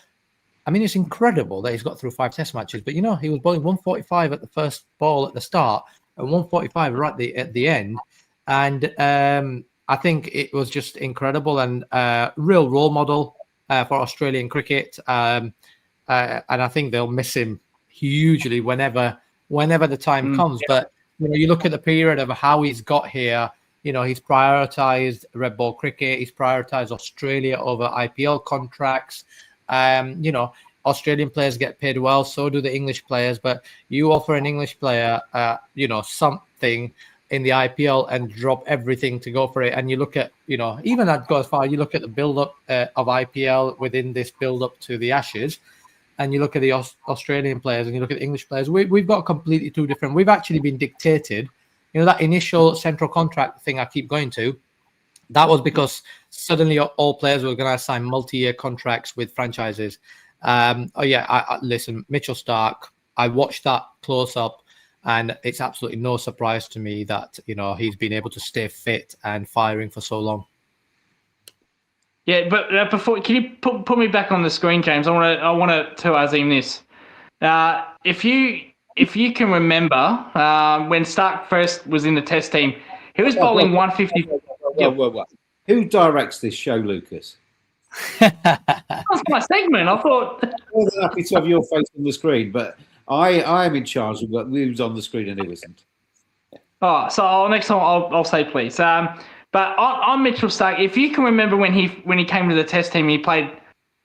I mean, it's incredible that he's got through 5 Test matches, but he was bowling 145 at the first ball at the start and 145 right at the end. And I think it was just incredible and real role model for Australian cricket. And I think they'll miss him hugely whenever the time comes. But you look at the period of how he's got here. He's prioritised red ball cricket. He's prioritised Australia over IPL contracts. Australian players get paid well, so do the English players. But you offer an English player, something in the IPL and drop everything to go for it. And you look at, even I'd go as far, you look at the build-up of IPL within this build-up to the Ashes, and you look at the Australian players and you look at the English players. We've got completely two different. We've actually been dictated. That initial central contract thing I keep going to, that was because suddenly all players were going to sign multi-year contracts with franchises. Listen, Mitchell Starc, I watched that close up, and it's absolutely no surprise to me that he's been able to stay fit and firing for so long. Yeah, but before, can you put me back on the screen, James? I want to tell Azeem this. If you can remember when Starc first was in the Test team, he was bowling 150. Whoa. Who directs this show, Lucas? That's my segment. I thought. I'm more than happy to have your face on the screen, but I am in charge of who's on the screen and who isn't. Oh, so next time I'll say please. But on Mitchell Starc, if you can remember when he came to the Test team, he played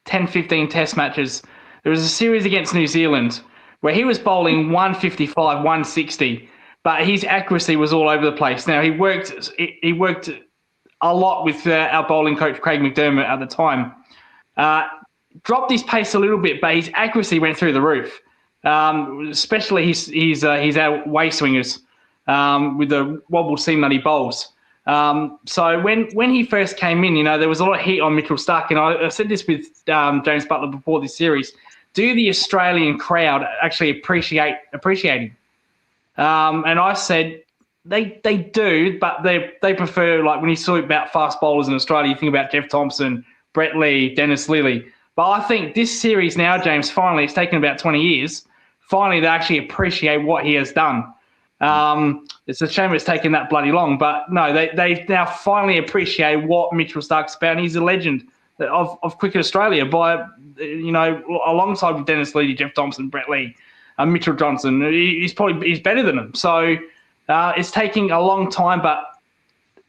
10, 15 Test matches. There was a series against New Zealand where he was bowling 155, 160, but his accuracy was all over the place. Now he worked a lot with our bowling coach Craig McDermott at the time. Dropped his pace a little bit, but his accuracy went through the roof. Especially his our way swingers with the wobble seam that he bowls. So when he first came in, there was a lot of heat on Mitchell Starc, and I said this with James Buttler before this series. Do the Australian crowd actually appreciate him? And I said they do, but they prefer, like when you talk about fast bowlers in Australia, you think about Jeff Thompson, Brett Lee, Dennis Lilly. But I think this series now, James, finally, it's taken about 20 years. Finally, they actually appreciate what he has done. It's a shame it's taken that bloody long, but no, they now finally appreciate what Mitchell Starc's about. And he's a legend of Cricket Australia by, alongside with Dennis Lilly, Jeff Thompson, Brett Lee, Mitchell Johnson. He's better than them. So it's taking a long time, but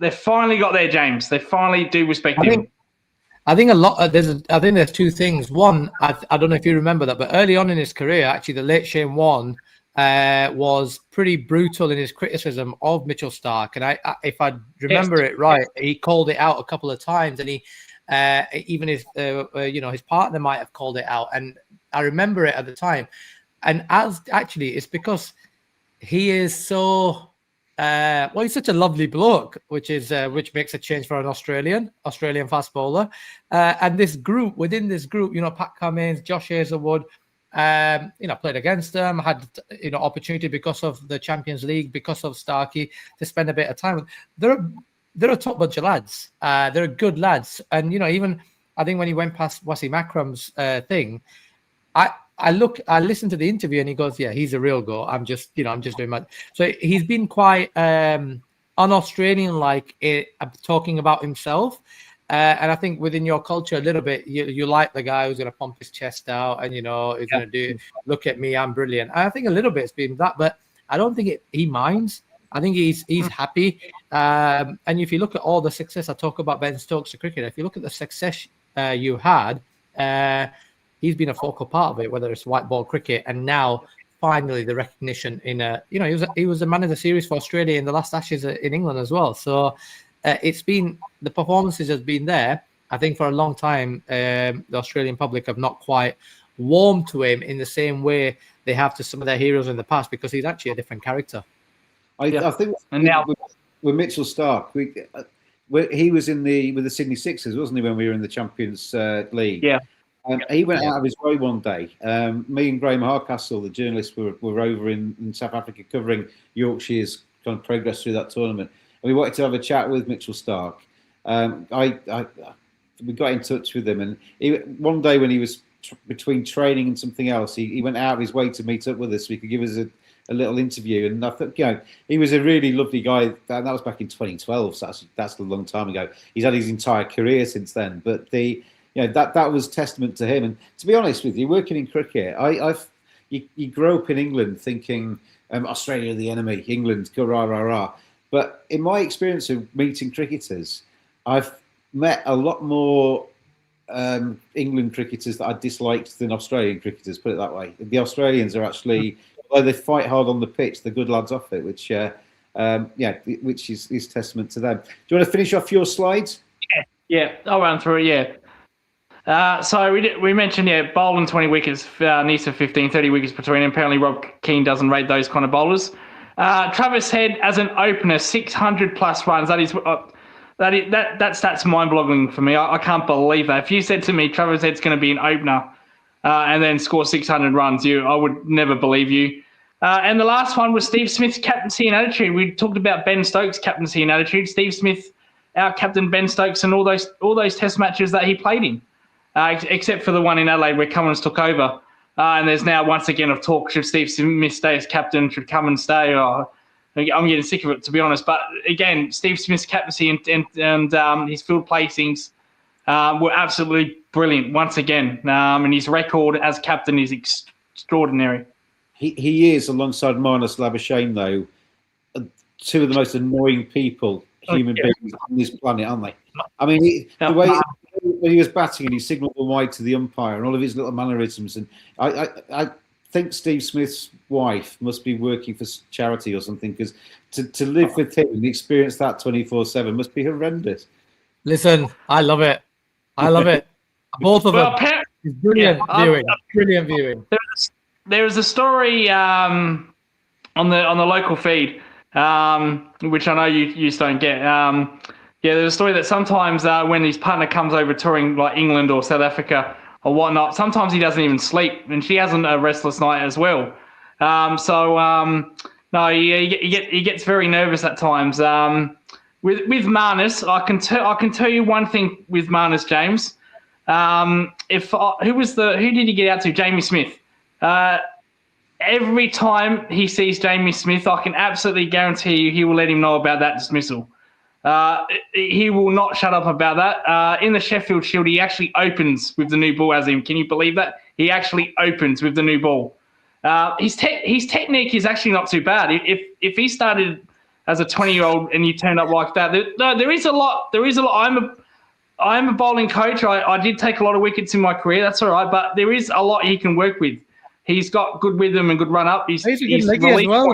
they finally got there, James. They finally do respect him. I think there's two things. One, I don't know if you remember that, but early on in his career, actually, the late Shane Warne was pretty brutal in his criticism of Mitchell Starc, and if I remember it right, he called it out a couple of times, and he even his partner might have called it out, and I remember it at the time. And it's because he is so. He's such a lovely bloke, which makes a change for an Australian fast bowler. And within this group, Pat Cummins, Josh Hazlewood, played against them, had opportunity because of the Champions League, because of Starkey, to spend a bit of time. They're a top bunch of lads. They're good lads, and even I think when he went past Wasim Akram's thing, I listened to the interview and he goes, yeah, he's a real go. I'm just doing my. So he's been quite un-Australian like talking about himself. And I think within your culture a little bit, you like the guy who's going to pump his chest out and, is going to look at me, I'm brilliant. And I think a little bit it's been that, but I don't think he minds. I think he's happy. And if you look at all the success, I talk about Ben Stokes, the cricketer. If you look at the success you had, he's been a focal part of it, whether it's white ball cricket, and now finally the recognition he was the man of the series for Australia in the last Ashes in England as well. So the performances has been there. I think for a long time, the Australian public have not quite warmed to him in the same way they have to some of their heroes in the past, because he's actually a different character. I think, and now with Mitchell Starc, he was with the Sydney Sixers, wasn't he, when we were in the Champions League? Yeah. He went out of his way one day. Me and Graham Hardcastle, the journalist, were over in South Africa covering Yorkshire's kind of progress through that tournament. And we wanted to have a chat with Mitchell Starc. We got in touch with him, and one day when he was between training and something else, he went out of his way to meet up with us so he could give us a little interview. And I thought, he was a really lovely guy. That was back in 2012, so that's a long time ago. He's had his entire career since then, but that was testament to him. And to be honest with you, working in cricket, you grow up in England thinking Australia the enemy, England, rah rah rah. But in my experience of meeting cricketers, I've met a lot more England cricketers that I disliked than Australian cricketers. Put it that way. The Australians are actually, although they fight hard on the pitch, the good lads off it, which is testament to them. Do you want to finish off your slides? Yeah, I'll run through it. So we mentioned, bowling 20 wickets, needs of 15, 30 wickets between. Apparently Rob Keane doesn't rate those kind of bowlers. Travis Head as an opener, 600 plus runs. That stat's mind-boggling for me. I can't believe that. If you said to me Travis Head's going to be an opener and then score 600 runs, I would never believe you. And the last one was Steve Smith's captaincy and attitude. We talked about Ben Stokes' captaincy and attitude. Steve Smith out-captained Ben Stokes in all those Test matches that he played in, except for the one in Adelaide where Cummins took over. And there's now once again of talk, should Steve Smith stay as captain, should Cummins stay? I'm getting sick of it, to be honest. But again, Steve Smith's captaincy and his field placings were absolutely brilliant once again. And his record as captain is extraordinary. he is, alongside Marnus Labuschagne, though, two of the most annoying people, human beings on this planet, aren't they? I mean, the way when he was batting and he signalled the wide to the umpire and all of his little mannerisms, and I think Steve Smith's wife must be working for charity or something, because to live with him and experience that 24/7 must be horrendous. Listen, I love it. Both of them. It's brilliant viewing. Brilliant viewing. There was a story on the local feed, which I know you just don't get. There's a story that sometimes when his partner comes over touring like England or South Africa or whatnot, sometimes he doesn't even sleep, and she has a restless night as well. No, he gets very nervous at times. With Marnus, I can tell you one thing with Marnus, James. Who did he get out to? Jamie Smith. Every time he sees Jamie Smith, I can absolutely guarantee you he will let him know about that dismissal. He will not shut up about that. In the Sheffield Shield, he actually opens with the new ball, Azeem. Can you believe that? He actually opens with the new ball. His technique is actually not too bad. If he started as a 20-year-old and you turned up like that, there is a lot. I'm a bowling coach. I did take a lot of wickets in my career. That's all right, but there is a lot he can work with. He's got good rhythm and good run up. He's a good leggy as well.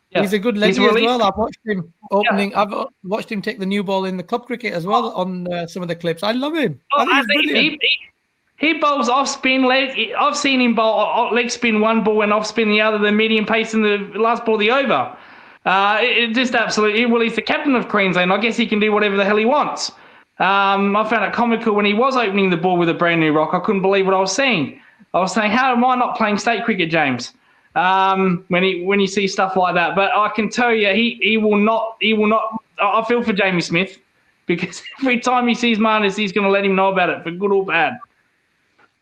Yeah. He's a good leggy as well. I've watched him opening. Yeah. I've watched him take the new ball in the club cricket as well on some of the clips. I love him. He bowls off spin leg. I've seen him bowl leg spin one ball and off spin the other, the medium pace in the last ball, the over. It just absolutely. Well, he's the captain of Queensland. I guess he can do whatever the hell he wants. I found it comical when he was opening the ball with a brand new rock. I couldn't believe what I was seeing. I was saying, how am I not playing state cricket, James? When you see stuff like that, but I can tell you, he will not. I feel for Jamie Smith, because every time he sees Marnus, he's going to let him know about it, for good or bad.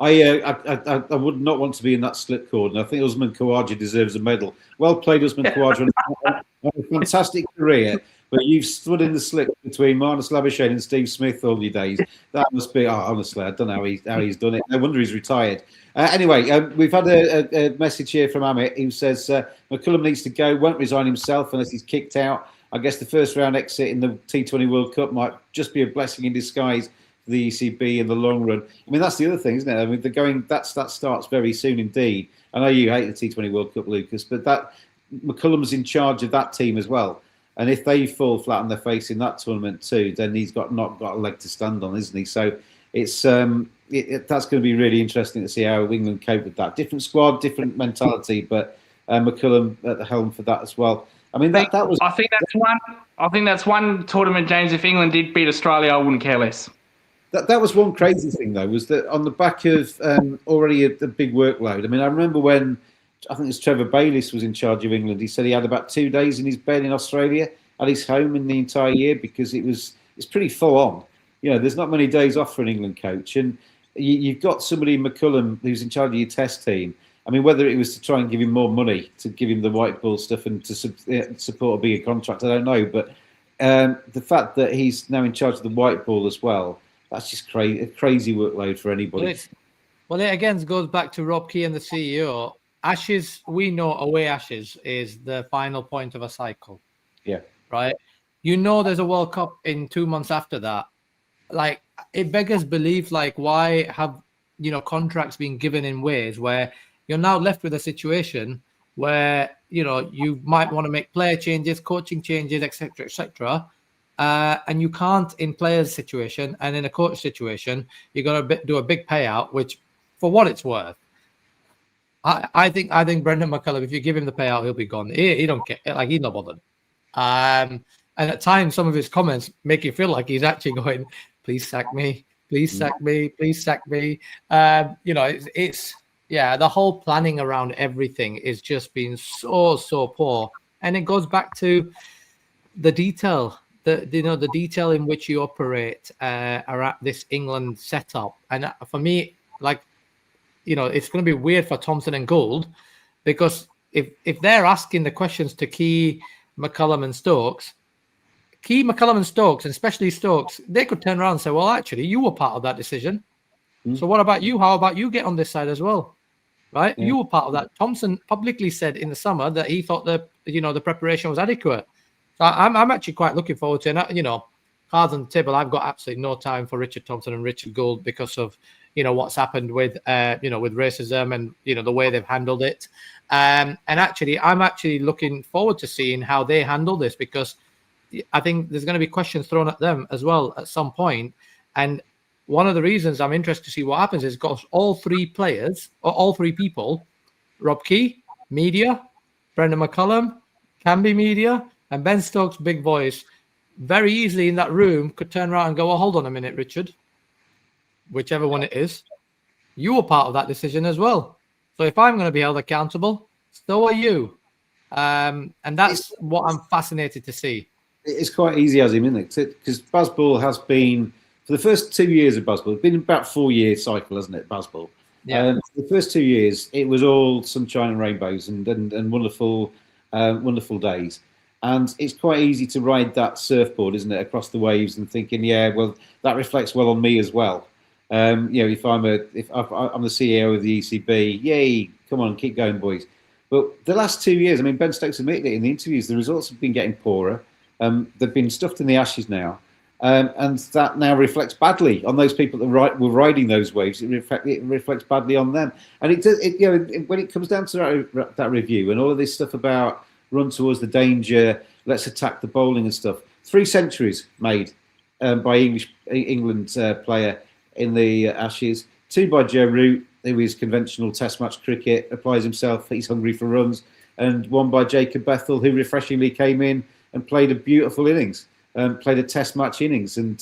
I would not want to be in that slip cord, and I think Usman Khawaja deserves a medal. Well played, Usman Khawaja, on a fantastic career. But you've stood in the slip between Marnus Labuschagne and Steve Smith all your days. That must be, honestly, I don't know how he's done it. No wonder he's retired. Anyway, we've had a message here from Amit who says McCullum needs to go, won't resign himself unless he's kicked out. I guess the first round exit in the T20 World Cup might just be a blessing in disguise for the ECB in the long run. I mean, that's the other thing, isn't it? I mean, that starts very soon indeed. I know you hate the T20 World Cup, Lucas, but that McCullum's in charge of that team as well. And if they fall flat on their face in that tournament too, then he's not got a leg to stand on, isn't he? So it's that's going to be really interesting to see how England cope with that. Different squad, different mentality, but McCullum at the helm for that as well. I mean, that was. I think that's one tournament, James. If England did beat Australia, I wouldn't care less. That was one crazy thing though, was that on the back of already a big workload. I mean, I remember when. I think it was Trevor Bayliss was in charge of England. He said he had about 2 days in his bed in Australia at his home in the entire year, because it's pretty full on. You know, there's not many days off for an England coach, and you've got somebody, McCullum, who's in charge of your test team. I mean, whether it was to try and give him more money, to give him the white ball stuff and to support a bigger contract, I don't know. But the fact that he's now in charge of the white ball as well, that's just a crazy workload for anybody. Well, it again goes back to Rob Key and the CEO. Ashes, we know away Ashes is the final point of a cycle. Yeah. Right? You know there's a World Cup in 2 months after that. Like, it beggars belief, like, why have, contracts been given in ways where you're now left with a situation where, you might want to make player changes, coaching changes, etc., and you can't in players' situation, and in a coach situation, you got to do a big payout, which, for what it's worth, I think Brendan McCullum, if you give him the payout, he'll be gone. He don't care. Like, he's not bothered. And at times, some of his comments make you feel like he's actually going, "Please sack me, please sack me, please sack me." It's the whole planning around everything is just been so poor, and it goes back to the detail, the detail in which you operate around this England setup. And for me, like, it's going to be weird for Thompson and Gould, because if they're asking the questions to Key, McCullum and Stokes, and especially Stokes, they could turn around and say, well, actually, you were part of that decision. So what about you? How about you get on this side as well? right? Yeah. You were part of that. Thompson publicly said in the summer that he thought that the preparation was adequate. So I'm actually quite looking forward to it. Cards on the table. I've got absolutely no time for Richard Thompson and Richard Gould because of what's happened with with racism and the way they've handled it. And actually, I'm actually looking forward to seeing how they handle this, because I think there's going to be questions thrown at them as well at some point. And one of the reasons I'm interested to see what happens is, got all three players, or all three people, Rob Key, media, Brendan McCullum, can be media, and Ben Stokes, big voice, very easily in that room could turn around and go, "Oh, hold on a minute, Richard," whichever one it is. You were part of that decision as well. So if I'm going to be held accountable, so are you. And that's what I'm fascinated to see. It's quite easy, Azeem, isn't it? Because Buzzball has been, for the first 2 years of Buzzball, it's been about 4-year cycle, hasn't it, Buzzball? Yeah. The first 2 years, it was all sunshine and rainbows and wonderful, wonderful days. And it's quite easy to ride that surfboard, isn't it, across the waves and thinking, yeah, well, that reflects well on me as well. If I'm the CEO of the ECB, yay, come on, keep going, boys. But the last 2 years, I mean, Ben Stokes admitted it in the interviews, the results have been getting poorer. They've been stuffed in the Ashes now. And that now reflects badly on those people that were riding those waves. It reflects badly on them. And when it comes down to that review and all of this stuff about run towards the danger, let's attack the bowling and stuff. 3 centuries made by England player in the Ashes. 2 by Joe Root, who is conventional Test match cricket, applies himself, he's hungry for runs, and 1 by Jacob Bethel, who refreshingly came in and played a beautiful innings, played a Test match innings, and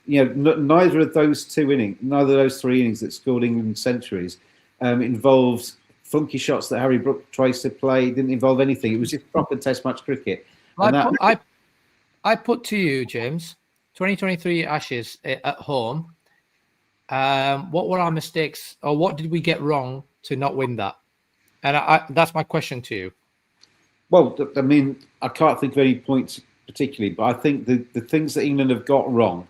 neither of those 3 innings that scored England centuries involved funky shots that Harry Brook tries to play. Didn't involve anything. It was just proper Test match cricket. I put to you, James, 2023 Ashes at home. What were our mistakes, or what did we get wrong to not win that? And that's my question to you. Well, I mean, I can't think of any points particularly, but I think the things that England have got wrong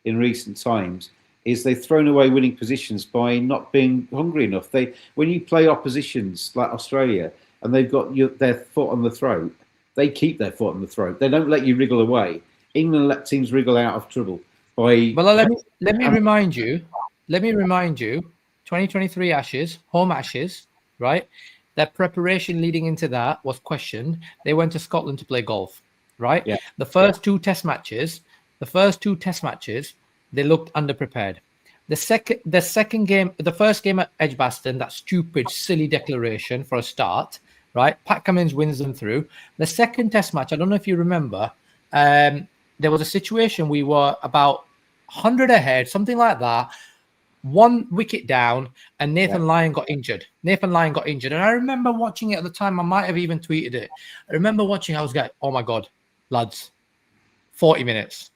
in recent times is they've thrown away winning positions by not being hungry enough. When you play oppositions like Australia and they've got their foot on the throat, they keep their foot on the throat. They don't let you wriggle away. England let teams wriggle out of trouble by. Well, let me remind you. 2023 Ashes, home Ashes, right? Their preparation leading into that was questioned. They went to Scotland to play golf, right? Yeah. The first two test matches, they looked underprepared. The first game at Edgbaston, that stupid, silly declaration for a start, right? Pat Cummins wins them through. The second test match, I don't know if you remember, there was a situation we were about 100 ahead, something like that. 1 wicket down, and Nathan Lyon got injured. And I remember watching it at the time. I might have even tweeted it. I remember watching. I was like, "Oh my god, lads, 40 minutes.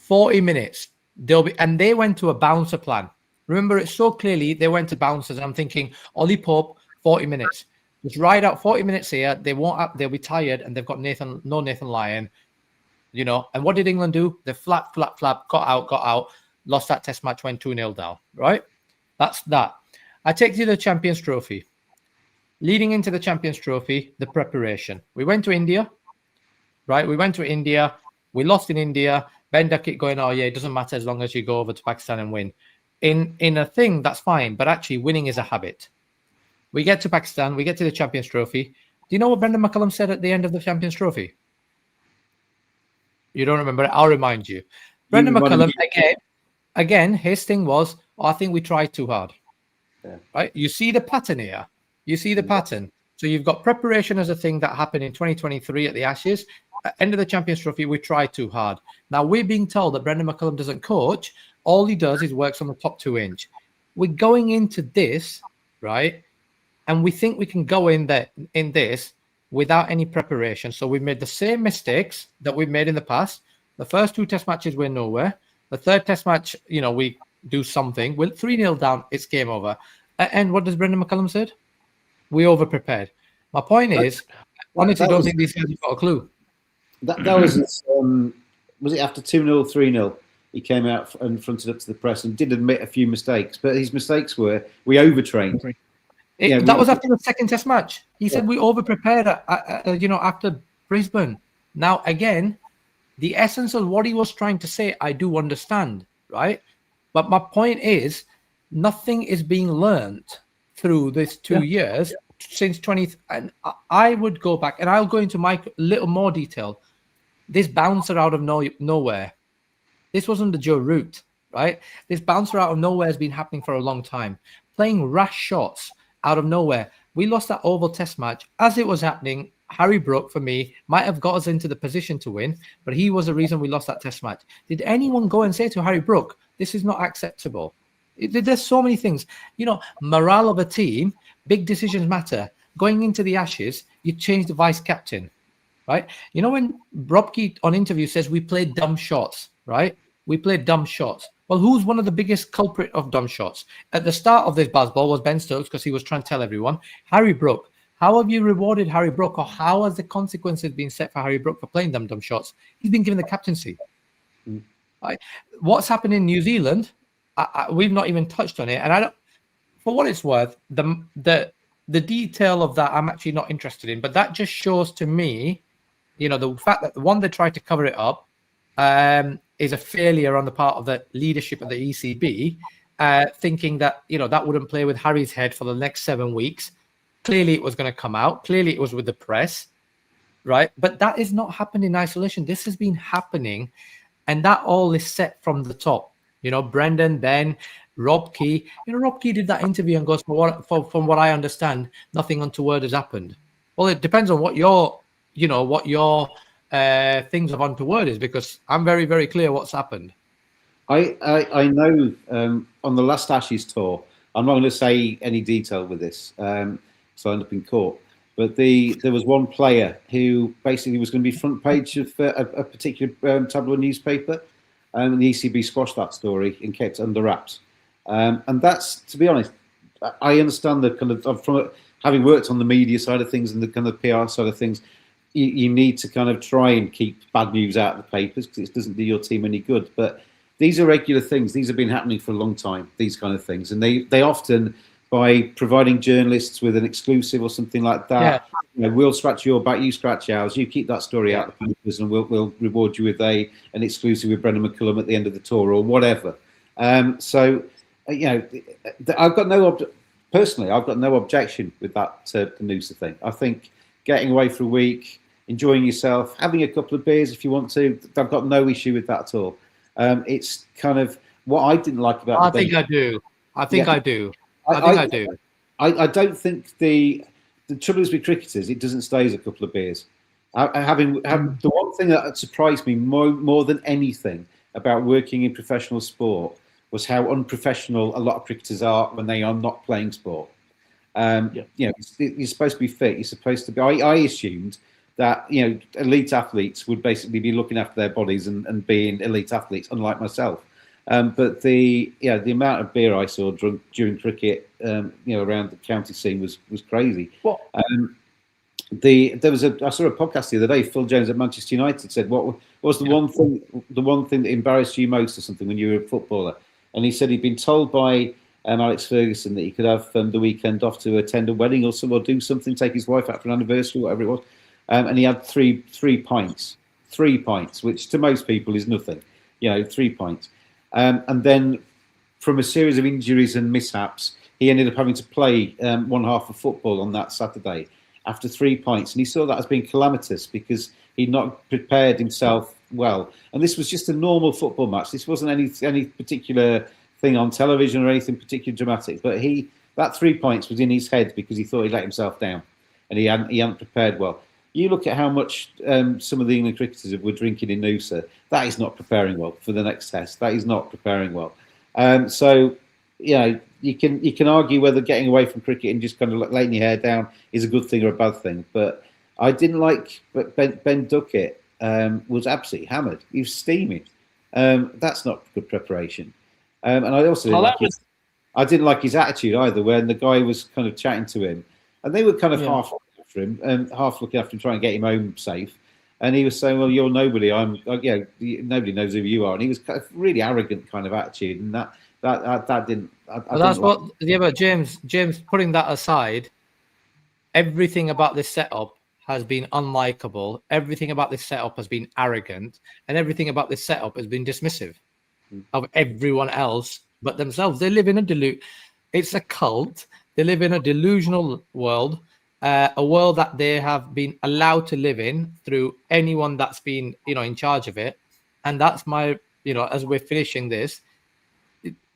And they went to a bouncer plan. Remember it so clearly. They went to bouncers. And I'm thinking, Ollie Pope, 40 minutes. Just ride out 40 minutes here. They'll be tired, and they've got no Nathan Lyon. And what did England do? They flap, got out. Lost that test match, went 2-0 down, right? That's that. I take you to the Champions Trophy. Leading into the Champions Trophy, the preparation. We went to India, right? We lost in India. Ben Duckett going, "Oh yeah, it doesn't matter as long as you go over to Pakistan and win." In a thing, that's fine. But actually, winning is a habit. We get to Pakistan. We get to the Champions Trophy. Do you know what Brendan McCullum said at the end of the Champions Trophy? You don't remember it? I'll remind you. Brendan McCullum, again, his thing was, I think we tried too hard. Yeah. Right? You see the pattern here. So you've got preparation as a thing that happened in 2023 at the Ashes. At the end of the Champions Trophy, we tried too hard. Now we're being told that Brendan McCullum doesn't coach. All he does is works on the top 2 inch. We're going into this, right? And we think we can go in this without any preparation. So we've made the same mistakes that we've made in the past. The first 2 test matches, we're nowhere. The third test match, we do something. We're 3-0 down. It's game over. And what does Brendan McCullum said? We over-prepared. My point is, honestly, don't think these guys have got a clue. That was it after 2-0, 3-0? He came out and fronted up to the press and did admit a few mistakes. But his mistakes were, we overtrained. That was after the second Test match. He said we over-prepared, after Brisbane. Now, again, the essence of what he was trying to say, I do understand, right? But my point is, nothing is being learned through this 2 years since 20. And I would go back, and I'll go into my little more detail. This bouncer out of nowhere. This wasn't the Joe Root, right? This bouncer out of nowhere has been happening for a long time. Playing rash shots out of nowhere. We lost that Oval Test match as it was happening. Harry Brook, for me, might have got us into the position to win, but he was the reason we lost that Test match. Did anyone go and say to Harry Brook, this is not acceptable? There's so many things. Morale of a team, big decisions matter. Going into the Ashes, you change the vice captain, right? When Robke on interview says we played dumb shots, right? We played dumb shots. Well, who's one of the biggest culprit of dumb shots? At the start of this Bazball was Ben Stokes because he was trying to tell everyone. Harry Brook. How have you rewarded Harry Brook, or how has the consequences been set for Harry Brook for playing them dumb shots? He's been given the captaincy. Right? What's happened in New Zealand? We've not even touched on it, and I don't. For what it's worth, the detail of that I'm actually not interested in. But that just shows to me, the fact that the one they tried to cover it up is a failure on the part of the leadership of the ECB, thinking that that wouldn't play with Harry's head for the next 7 weeks. Clearly, it was going to come out. Clearly, it was with the press, right? But that is not happened in isolation. This has been happening, and that all is set from the top. Brendan, Ben, Rob Key. Rob Key did that interview and goes, from what I understand, nothing untoward has happened. Well, it depends on what your things of untoward is, because I'm very, very clear what's happened. I know on the last Ashes tour, I'm not going to say any detail with this, so I end up in court. But there was one player who basically was going to be front page of a particular tabloid newspaper, and the ECB squashed that story and kept it under wraps. And that's, to be honest, I understand the kind of, from having worked on the media side of things and the kind of PR side of things, you need to kind of try and keep bad news out of the papers because it doesn't do your team any good. But these are regular things. These have been happening for a long time, these kind of things. And they often, by providing journalists with an exclusive or something like that, we'll scratch your back, you scratch ours, you keep that story out of the papers, and we'll reward you with an exclusive with Brendan McCullum at the end of the tour or whatever. So, I've got no objection with that the Noosa thing. I think getting away for a week, enjoying yourself, having a couple of beers if you want to, I've got no issue with that at all. It's kind of what I didn't like about. I think I do. I think I do. I don't think the trouble is with cricketers, it doesn't stay as a couple of beers. Having the one thing that surprised me more than anything about working in professional sport was how unprofessional a lot of cricketers are when they are not playing sport. You're supposed to be fit. You're supposed to be. I assumed that elite athletes would basically be looking after their bodies and being elite athletes, unlike myself. But the amount of beer I saw drunk during cricket, around the county scene was crazy. I saw a podcast the other day. Phil Jones at Manchester United said, "What was the one thing that embarrassed you most or something when you were a footballer?" And he said he'd been told by Alex Ferguson that he could have the weekend off to attend a wedding or do something, take his wife out for an anniversary, whatever it was. And he had three pints, which to most people is nothing, 3 pints. And then from a series of injuries and mishaps, he ended up having to play one half of football on that Saturday after 3 pints. And he saw that as being calamitous because he'd not prepared himself well. And this was just a normal football match. This wasn't any particular thing on television or anything particularly dramatic. But that 3 pints was in his head because he thought he'd let himself down and he hadn't prepared well. You look at how much some of the England cricketers were drinking in Noosa. That is not preparing well for the next test. That is not preparing well. So, you can argue whether getting away from cricket and just kind of laying your hair down is a good thing or a bad thing. But I didn't like. But Ben Duckett was absolutely hammered. He was steaming. That's not good preparation. And I also I didn't like his attitude either. When the guy was kind of chatting to him, and they were kind of half after him and half looking after him, trying to get him home safe. And he was saying, "Well, you're nobody. Nobody knows who you are." And he was kind of really arrogant kind of attitude, and That didn't. Well, that's what. Yeah, but James, putting that aside, everything about this setup has been unlikable. Everything about this setup has been arrogant, and everything about this setup has been dismissive of everyone else but themselves. They live in a It's a cult. They live in a delusional world, a world that they have been allowed to live in through anyone that's been, in charge of it. And that's my, as we're finishing this,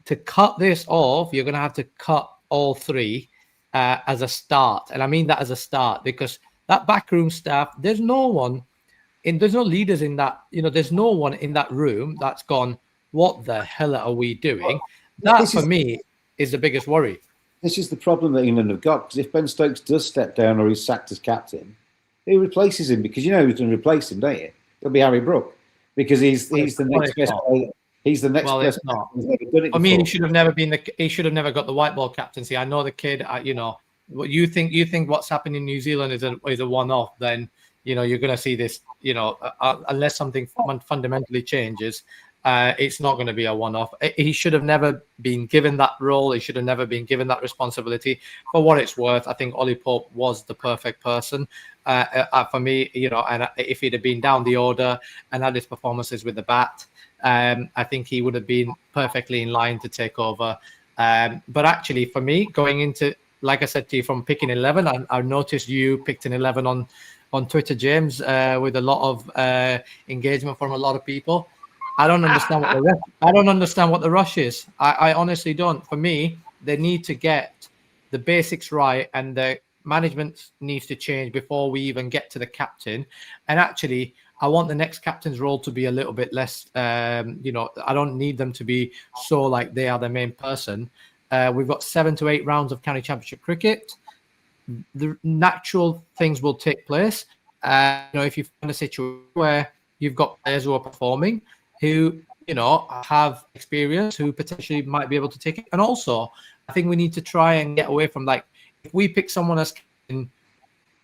to cut this off, you're going to have to cut all three as a start. And I mean that as a start, because that backroom staff, there's no leaders in that, there's no one in that room that's gone, what the hell are we doing? That, for me, is the biggest worry. This is the problem that England have got, because if Ben Stokes does step down or he's sacked as captain, who replaces him? Because you know who's going to replace him, don't you? It'll be Harry Brook, because he's the next best player. He's the next best. It's not. He's never done it I mean, before. he should have never got the white ball captaincy. I know the kid. What you think what's happened in New Zealand is a one-off. Then you're going to see this. Unless something fundamentally changes, it's not going to be a one-off. He should have never been given that role. He should have never been given that responsibility. For what it's worth, I think Ollie Pope was the perfect person for me. And if he'd have been down the order and had his performances with the bat, I think he would have been perfectly in line to take over. But actually, for me, going into, like I said to you, from picking 11, I noticed you picked an 11 on Twitter, James, with a lot of engagement from a lot of people. I don't understand what the rush is. I honestly don't. For me, they need to get the basics right, and the management needs to change before we even get to the captain. And actually, I want the next captain's role to be a little bit less. I don't need them to be so like they are the main person. We've got 7 to 8 rounds of county championship cricket. The natural things will take place. If you find a situation where you've got players who are performing, who have experience, who potentially might be able to take it. And also, I think we need to try and get away from, like, if we pick someone as captain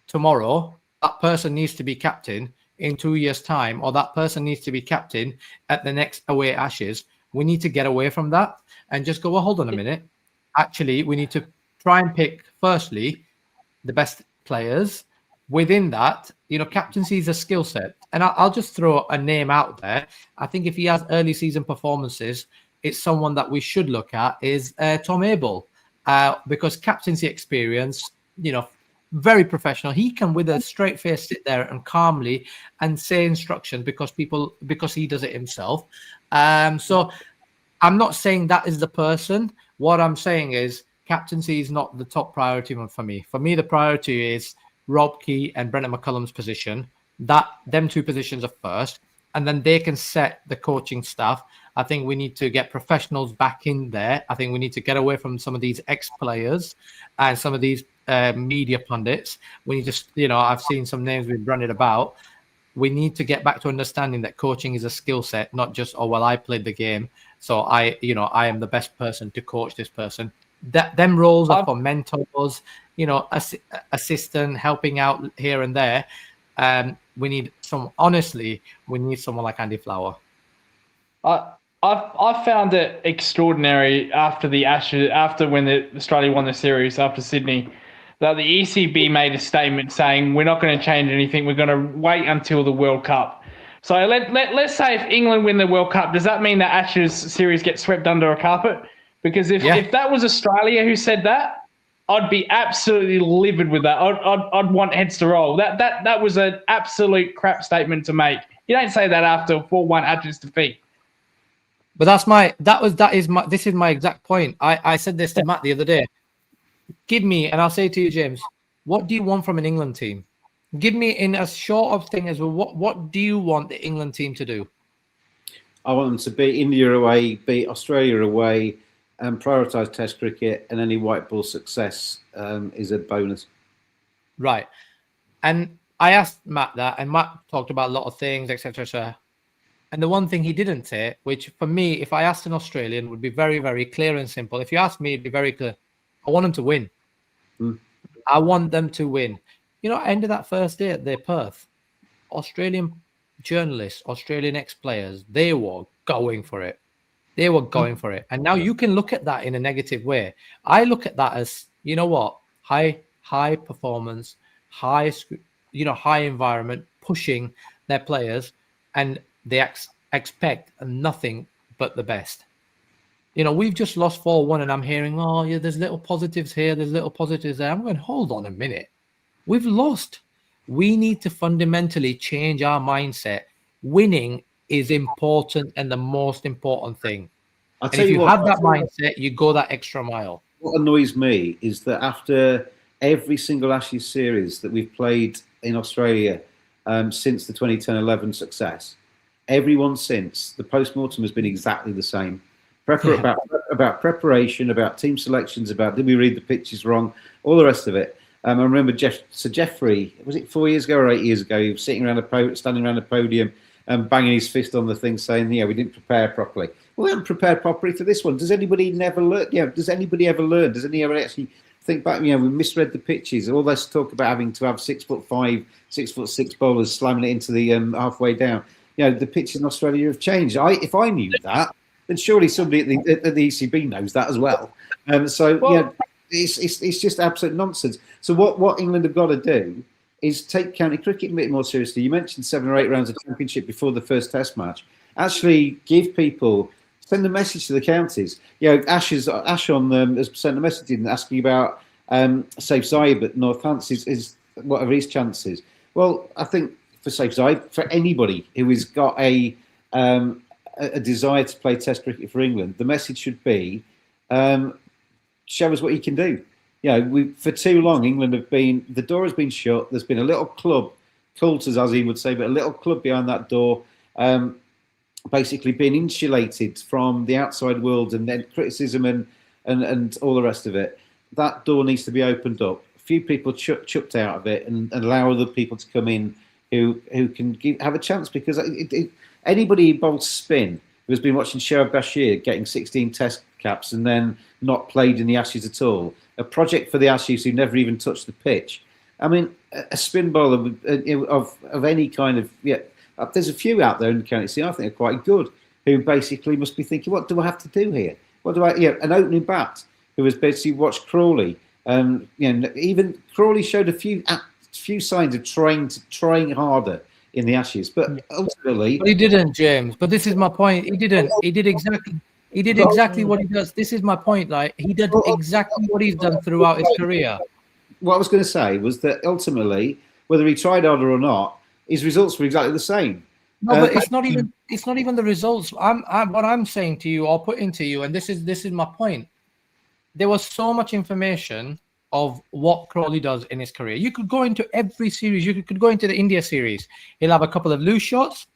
tomorrow, that person needs to be captain in 2 years' time, or that person needs to be captain at the next away Ashes. We need to get away from that and just go, well, hold on a minute. Actually, we need to try and pick, firstly, the best players. Within that, captaincy is a skill set. And I'll just throw a name out there. I think if he has early season performances, it's someone that we should look at is Tom Abel, because captaincy experience, very professional. He can, with a straight face, sit there and calmly and say instruction because he does it himself. So I'm not saying that is the person. What I'm saying is captaincy is not the top priority one for me. For me, the priority is Rob Key and Brendan McCullum's position. Them two positions are first, and then they can set the coaching staff. I think we need to get professionals back in there. I think we need to get away from some of these ex-players and some of these media pundits. We need to, I've seen some names we've run it about. We need to get back to understanding that coaching is a skill set, not just, I played the game, so I am the best person to coach this person. Them roles are for mentors, assistant, helping out here and there. We need we need someone like Andy Flower. I found it extraordinary after the Ashes, when Australia won the series after Sydney, that the ECB made a statement saying we're not going to change anything. We're going to wait until the World Cup. So let's say if England win the World Cup, does that mean that Ashes series gets swept under a carpet? Because if that was Australia who said that, I'd be absolutely livid with that. I'd want heads to roll. That was an absolute crap statement to make. You don't say that after 4-1 Ashes defeat. But this is my exact point. I said this to Matt the other day. Give me, and I'll say to you, James, what do you want from an England team? Give me in as short of thing as what do you want the England team to do? I want them to beat India away, beat Australia away, and prioritise Test cricket, and any white ball success is a bonus. Right. And I asked Matt that, and Matt talked about a lot of things, etc. And the one thing he didn't say, which for me, if I asked an Australian, would be very, very clear and simple. If you ask me, it'd be very clear. I want them to win. I want them to win. End of that first day at their Perth, Australian journalists, Australian ex-players, they were going for it. They were going for it. And now you can look at that in a negative way. I look at that as, you know what, high performance, high environment, pushing their players, and they expect nothing but the best. We've just lost 4-1, and I'm hearing, oh, yeah, there's little positives here, there's little positives there. I'm going, hold on a minute. We've lost. We need to fundamentally change our mindset. Winning is important and the most important thing. And if you have that mindset, you go that extra mile. What annoys me is that after every single Ashes series that we've played in Australia since the 2010-11 success, everyone since, the post-mortem has been exactly the same. About preparation, about team selections, about did we read the pitches wrong, all the rest of it. I remember Sir Geoffrey, was it 4 years ago or 8 years ago, he was standing around a podium and banging his fist on the thing saying, we didn't prepare properly. Well, we haven't prepared properly for this one. Does anybody never learn? Does anybody ever learn? Does anybody ever actually think back? We misread the pitches. All this talk about having to have 6'5", 6'6" bowlers slamming it into the halfway down. The pitches in Australia have changed. If I knew that, then surely somebody at the ECB knows that as well. It's just absolute nonsense. So what England have got to do is take county cricket a bit more seriously. You mentioned 7 or 8 rounds of championship before the first Test match. Actually, send a message to the counties. Ash has sent a message in asking about Saif Zaid at Northants is what are his chances? Well, I think for Saif Zaid, for anybody who has got a desire to play Test cricket for England, the message should be, show us what you can do. For too long, England the door has been shut. There's been a little club, cult as Azeem would say, but a little club behind that door, basically being insulated from the outside world and then criticism and all the rest of it. That door needs to be opened up. A few people chucked out of it and allow other people to come in who can have a chance, because anybody who bowls spin, who has been watching Shoaib Bashir getting 16 Test caps and then not played in the Ashes at all, a project for the Ashes who never even touched the pitch. I mean, a spin bowler of any kind of there's a few out there in the county scene I think are quite good, who basically must be thinking, what do I have to do here? What do I? An opening bat who has basically watched Crawley. Even Crawley showed a few signs of trying harder in the Ashes, but ultimately he didn't, James. But this is my point. He didn't. He did exactly what he does. This is my point. Like, he did exactly what he's done throughout his career. What I was going to say was that ultimately, whether he tried harder or not, his results were exactly the same. No, but it's not even the results. What I'm saying to you, or putting to you, and this is my point. There was so much information of what Crawley does in his career. You could go into every series. You could go into the India series. He'll have a couple of loose shots.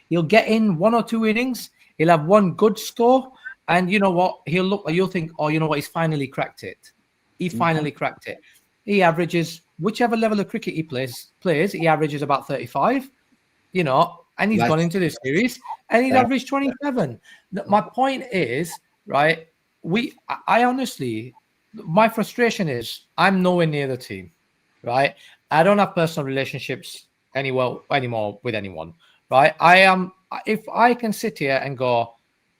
He'll get in 1 or 2 innings. He'll have one good score, and you know what? You'll think, oh, you know what? He's finally cracked it. He finally cracked it. He averages, whichever level of cricket he plays, he averages about 35, and he's gone into this series and he's averaged 27. My point is, right, I honestly, my frustration is I'm nowhere near the team, right? I don't have personal relationships anymore with anyone, right? If I can sit here and go,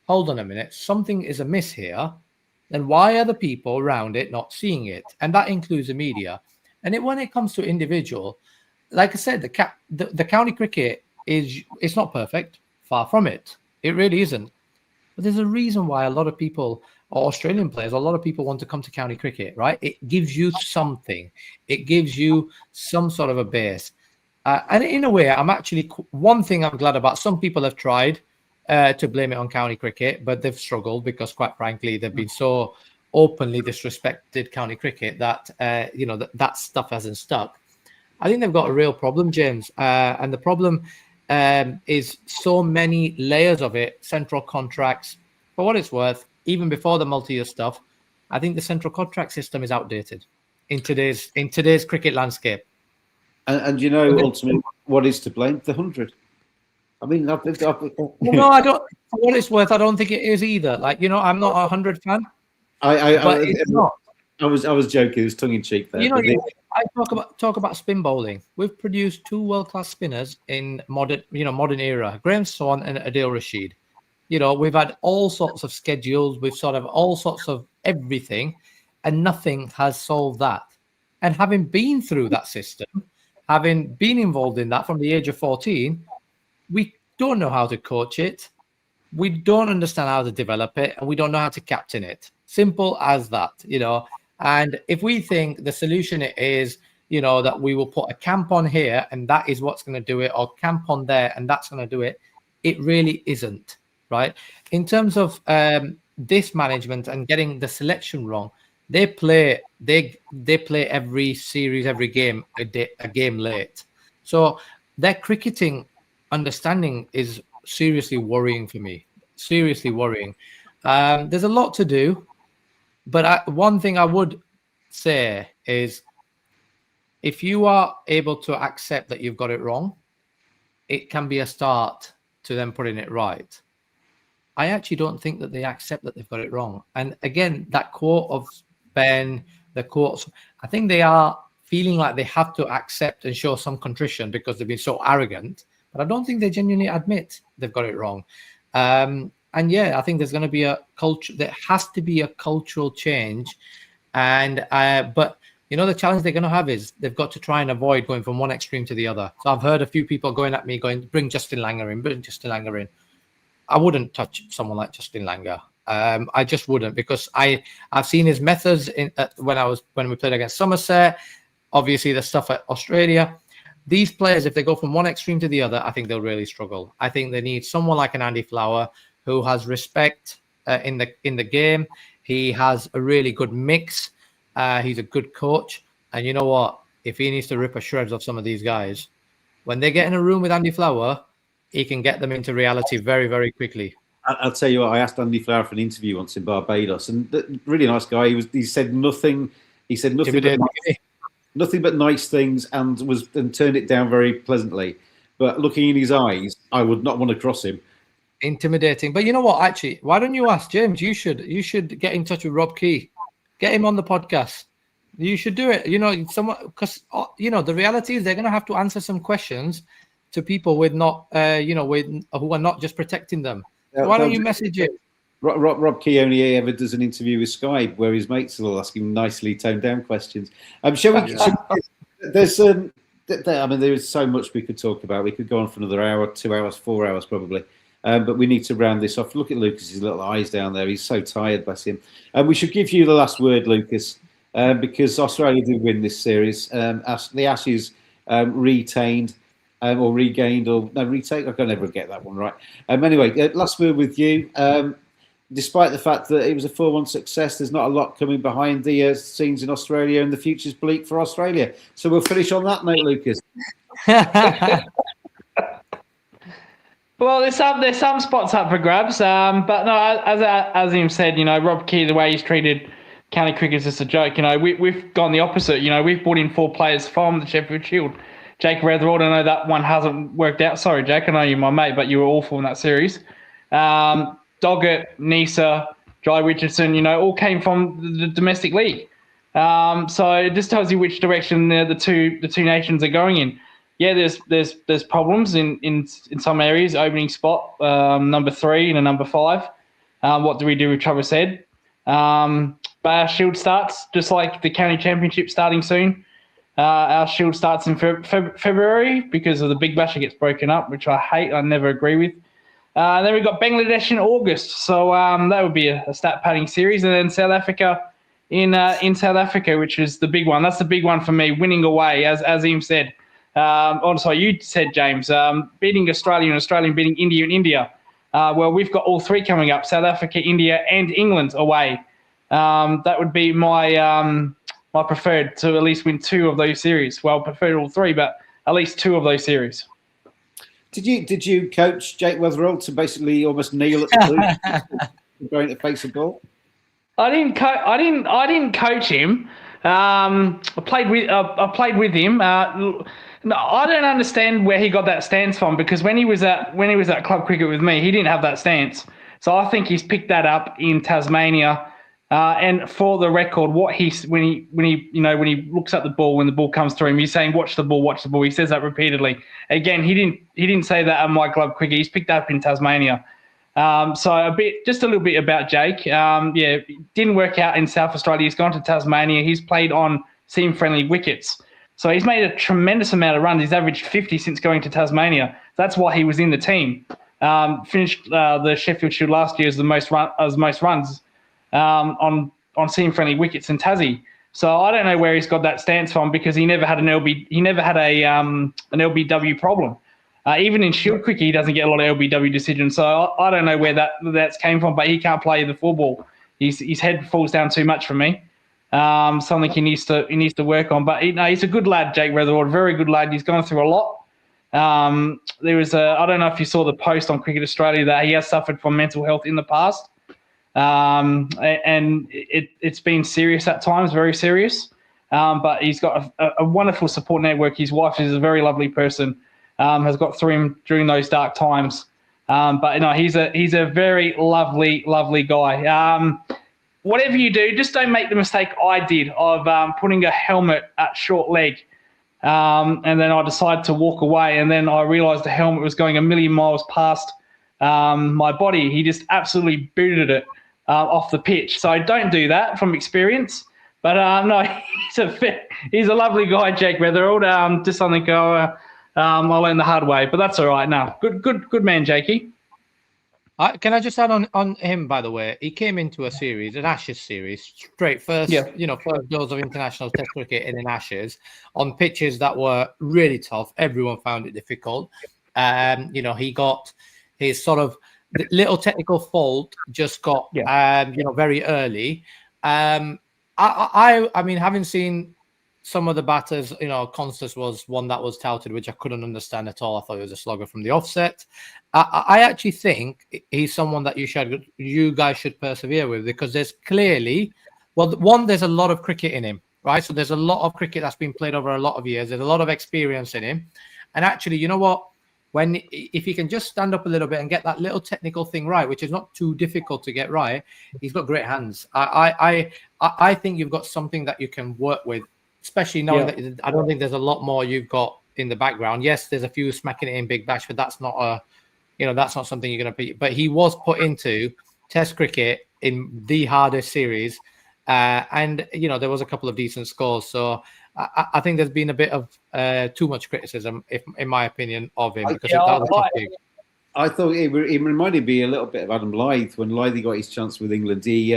hold on a minute, something is amiss here, then why are the people around it not seeing it? And that includes the media. And when it comes to individual, like I said, the county cricket it's not perfect, far from it. It really isn't. But there's a reason why a lot of people, or Australian players, a lot of people want to come to county cricket, right? It gives you something. It gives you some sort of a base. And in a way, one thing I'm glad about, some people have tried to blame it on county cricket, but they've struggled because, quite frankly, they've been so openly disrespected county cricket that that stuff hasn't stuck. I think they've got a real problem, James, and the problem is so many layers of it. Central contracts, for what it's worth, even before the multi-year stuff, I think the central contract system is outdated in today's cricket landscape. And ultimately, what is to blame? The 100. I mean, no, I don't. For what it's worth, I don't think it is either. Like, I'm not a 100 fan. It's not. I was joking. It was tongue in cheek there. I talk about spin bowling. We've produced 2 world-class spinners in modern era, Graham Swan and Adil Rashid. We've had all sorts of schedules, we've sort of all sorts of everything, and nothing has solved that. And having been through that system, having been involved in that from the age of 14, we don't know how to coach it. We don't understand how to develop it, and we don't know how to captain it. Simple as that, And if we think the solution is, that we will put a camp on here and that is what's going to do it, or camp on there and that's going to do it, it really isn't, right? In terms of this management and getting the selection wrong, they play every series, every game a game late. So their cricketing understanding is seriously worrying for me. Seriously worrying. There's a lot to do, but one thing I would say is, if you are able to accept that you've got it wrong, it can be a start to them putting it right. I actually don't think that they accept that they've got it wrong. And again, that quote of Ben, the quotes, I think they are feeling like they have to accept and show some contrition because they've been so arrogant. But I don't think they genuinely admit they've got it wrong. And yeah, I think there's going to be a culture. There has to be a cultural change. But the challenge they're going to have is they've got to try and avoid going from one extreme to the other. So I've heard a few people going at me going, bring Justin Langer in. I wouldn't touch someone like Justin Langer. I just wouldn't, because I've seen his methods when we played against Somerset, obviously the stuff at Australia. These players, if they go from one extreme to the other, I think they'll really struggle. I think they need someone like an Andy Flower who has respect in the game. He has a really good mix. He's a good coach. And you know what? If he needs to rip a shreds of some of these guys, when they get in a room with Andy Flower, he can get them into reality very, very quickly. I'll tell you what, I asked Andy Flower for an interview once in Barbados, and really nice guy. He said nothing. He said nothing but nice things, and turned it down very pleasantly. But looking in his eyes, I would not want to cross him. Intimidating. But you know what? Actually, why don't you ask James? You should get in touch with Rob Key. Get him on the podcast. You should do it. Because the reality is they're going to have to answer some questions to people with not, who are not just protecting them. So why don't you message him? Rob Key only ever does an interview with Sky where his mates will ask him nicely toned down questions. There is so much we could talk about. We could go on for another hour, 2 hours, 4 hours probably. But we need to round this off. Look at Lucas's little eyes down there. He's so tired, bless him. We should give you the last word, Lucas, because Australia did win this series. The Ashes retained or regained or no retake. I can never get that one right. Anyway, last word with you. Despite the fact that it was a 4-1 success, there's not a lot coming behind the scenes in Australia, and the future's bleak for Australia. So we'll finish on that note, Lucas. Well, there's some spots up for grabs, but no, as Azeem said, Rob Key, the way he's treated county cricket is just a joke. We've gone the opposite. We've brought in 4 players from the Sheffield Shield. Jake Retherald, I know that one hasn't worked out. Sorry, Jake, I know you're my mate, but you were awful in that series. Doggett, Nisa, Jai Richardson, all came from the domestic league. So it just tells you which direction the two nations are going in. Yeah, there's problems in some areas. Opening spot, number 3 and a number 5. What do we do with Travis Head? But our Shield starts just like the county championship starting soon. Our Shield starts in February because of the Big Bash. It gets broken up, which I hate. I never agree with. Then we've got Bangladesh in August, so that would be a stat padding series, and then South Africa in South Africa, which is the big one. That's the big one for me, winning away, as Azeem said. You said, James, beating Australia and Australia beating India and India. Well, we've got all 3 coming up: South Africa, India, and England away. That would be my preferred, to at least win 2 of those series. Well, preferred all 3, but at least 2 of those series. Did you coach Jake Weatherall to basically almost kneel at the blue going to face the ball? I didn't coach him. I played with him. No, I don't understand where he got that stance from, because when he was at club cricket with me, he didn't have that stance. So I think he's picked that up in Tasmania. And for the record, when he looks at the ball, when the ball comes through him, he's saying, watch the ball. He says that repeatedly. Again, he didn't say that at my club cricket. He's picked that up in Tasmania. So just a little bit about Jake. Didn't work out in South Australia. He's gone to Tasmania. He's played on seam-friendly wickets. So he's made a tremendous amount of runs. He's averaged 50 since going to Tasmania. That's why he was in the team. Finished the Sheffield Shield last year as most runs on seam-friendly wickets in Tassie. So I don't know where he's got that stance from, because he never had an LBW problem. Even in Shield cricket, he doesn't get a lot of LBW decisions. So I don't know where that's came from, but he can't play the full ball. His head falls down too much for me. Something he needs to work on. But he's a good lad, Jake Weatherall, very good lad. He's gone through a lot. There was I don't know if you saw the post on Cricket Australia that he has suffered from mental health in the past. And it's been serious at times, very serious. But he's got a wonderful support network. His wife is a very lovely person. Has got through him during those dark times. But he's a very lovely, lovely guy. Whatever you do, just don't make the mistake I did of putting a helmet at short leg. And then I decided to walk away, and then I realised the helmet was going a million miles past my body. He just absolutely booted it off the pitch. So don't do that from experience. But no, he's a lovely guy, Jake Weatherall. Just something I learned the hard way, but that's all right. Now, good man, Jakey. Can I just add on him, by the way? He came into a series, an Ashes series, first dose of international test cricket in an Ashes on pitches that were really tough. Everyone found it difficult. He got his sort of little technical fault just got, very early. I mean, having seen some of the batters, Constance was one that was touted, which I couldn't understand at all. I thought he was a slugger from the offset. I actually think he's someone that you guys should persevere with, because there's clearly, there's a lot of cricket in him, right? So there's a lot of cricket that's been played over a lot of years. There's a lot of experience in him. And actually, you know what? If he can just stand up a little bit and get that little technical thing right, which is not too difficult to get right, he's got great hands. I think you've got something that you can work with, especially knowing that I don't think there's a lot more you've got in the background. Yes, there's a few smacking it in Big Bash, but that's not that's not something you're going to be. But he was put into Test cricket in the hardest series, and there was a couple of decent scores. So I think there's been a bit of too much criticism, in my opinion, of him. I thought it reminded me a little bit of Adam Lyth when Lythy got his chance with England. He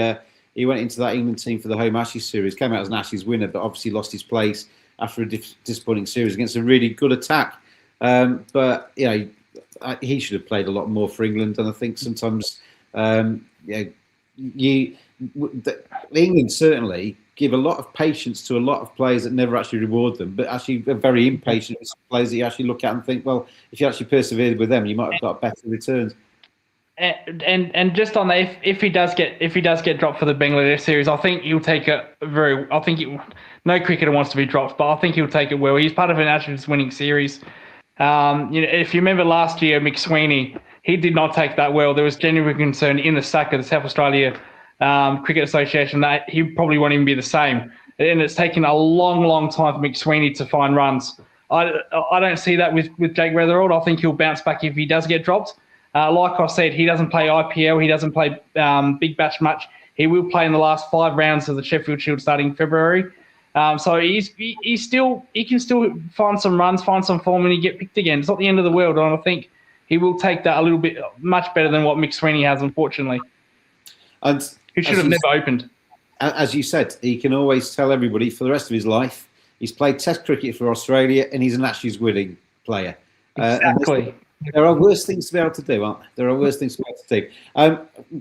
went into that England team for the home Ashes series, came out as an Ashes winner, but obviously lost his place after a disappointing series against a really good attack. But he should have played a lot more for England, and I think sometimes England certainly give a lot of patience to a lot of players that never actually reward them, but actually are very impatient with players that you actually look at and think, well, if you actually persevered with them, you might have got better returns. And just on that, if he does get dropped for the Bangladesh series, I think he'll take it no cricketer wants to be dropped, but I think he'll take it well. He's part of an Ashes winning series. If you remember last year, McSweeney, he did not take that well. There was genuine concern in the SAC of the South Australia Cricket Association that he probably won't even be the same. And it's taken a long, long time for McSweeney to find runs. I don't see that with Jake Weatherall. I think he'll bounce back if he does get dropped. Like I said, he doesn't play IPL. He doesn't play Big Bash much. He will play in the last 5 rounds of the Sheffield Shield starting February. So he can still find some runs, find some form, and he get picked again. It's not the end of the world, and I think he will take that a little bit much better than what McSweeney has, unfortunately. And he should have never opened. As you said, he can always tell everybody for the rest of his life he's played Test cricket for Australia and he's an Ashes winning player. Exactly. There are worse things to be able to do, aren't there? There are worse things to be able to do.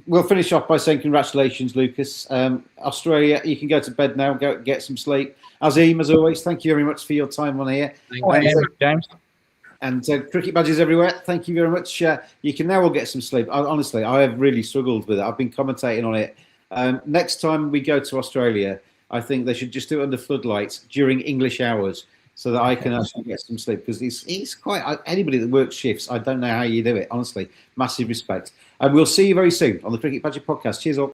We'll finish off by saying congratulations, Lucas. Australia, you can go to bed now, go get some sleep. Azeem, as always, thank you very much for your time on here. James. And cricket badges everywhere. Thank you very much. You can now all get some sleep. Honestly, I have really struggled with it. I've been commentating on it. Next time we go to Australia, I think they should just do it under floodlights during English hours, so that I can actually get some sleep, because it's quite, anybody that works shifts, I don't know how you do it, honestly. Massive respect. And we'll see you very soon on the Cricket Badger podcast. Cheers all.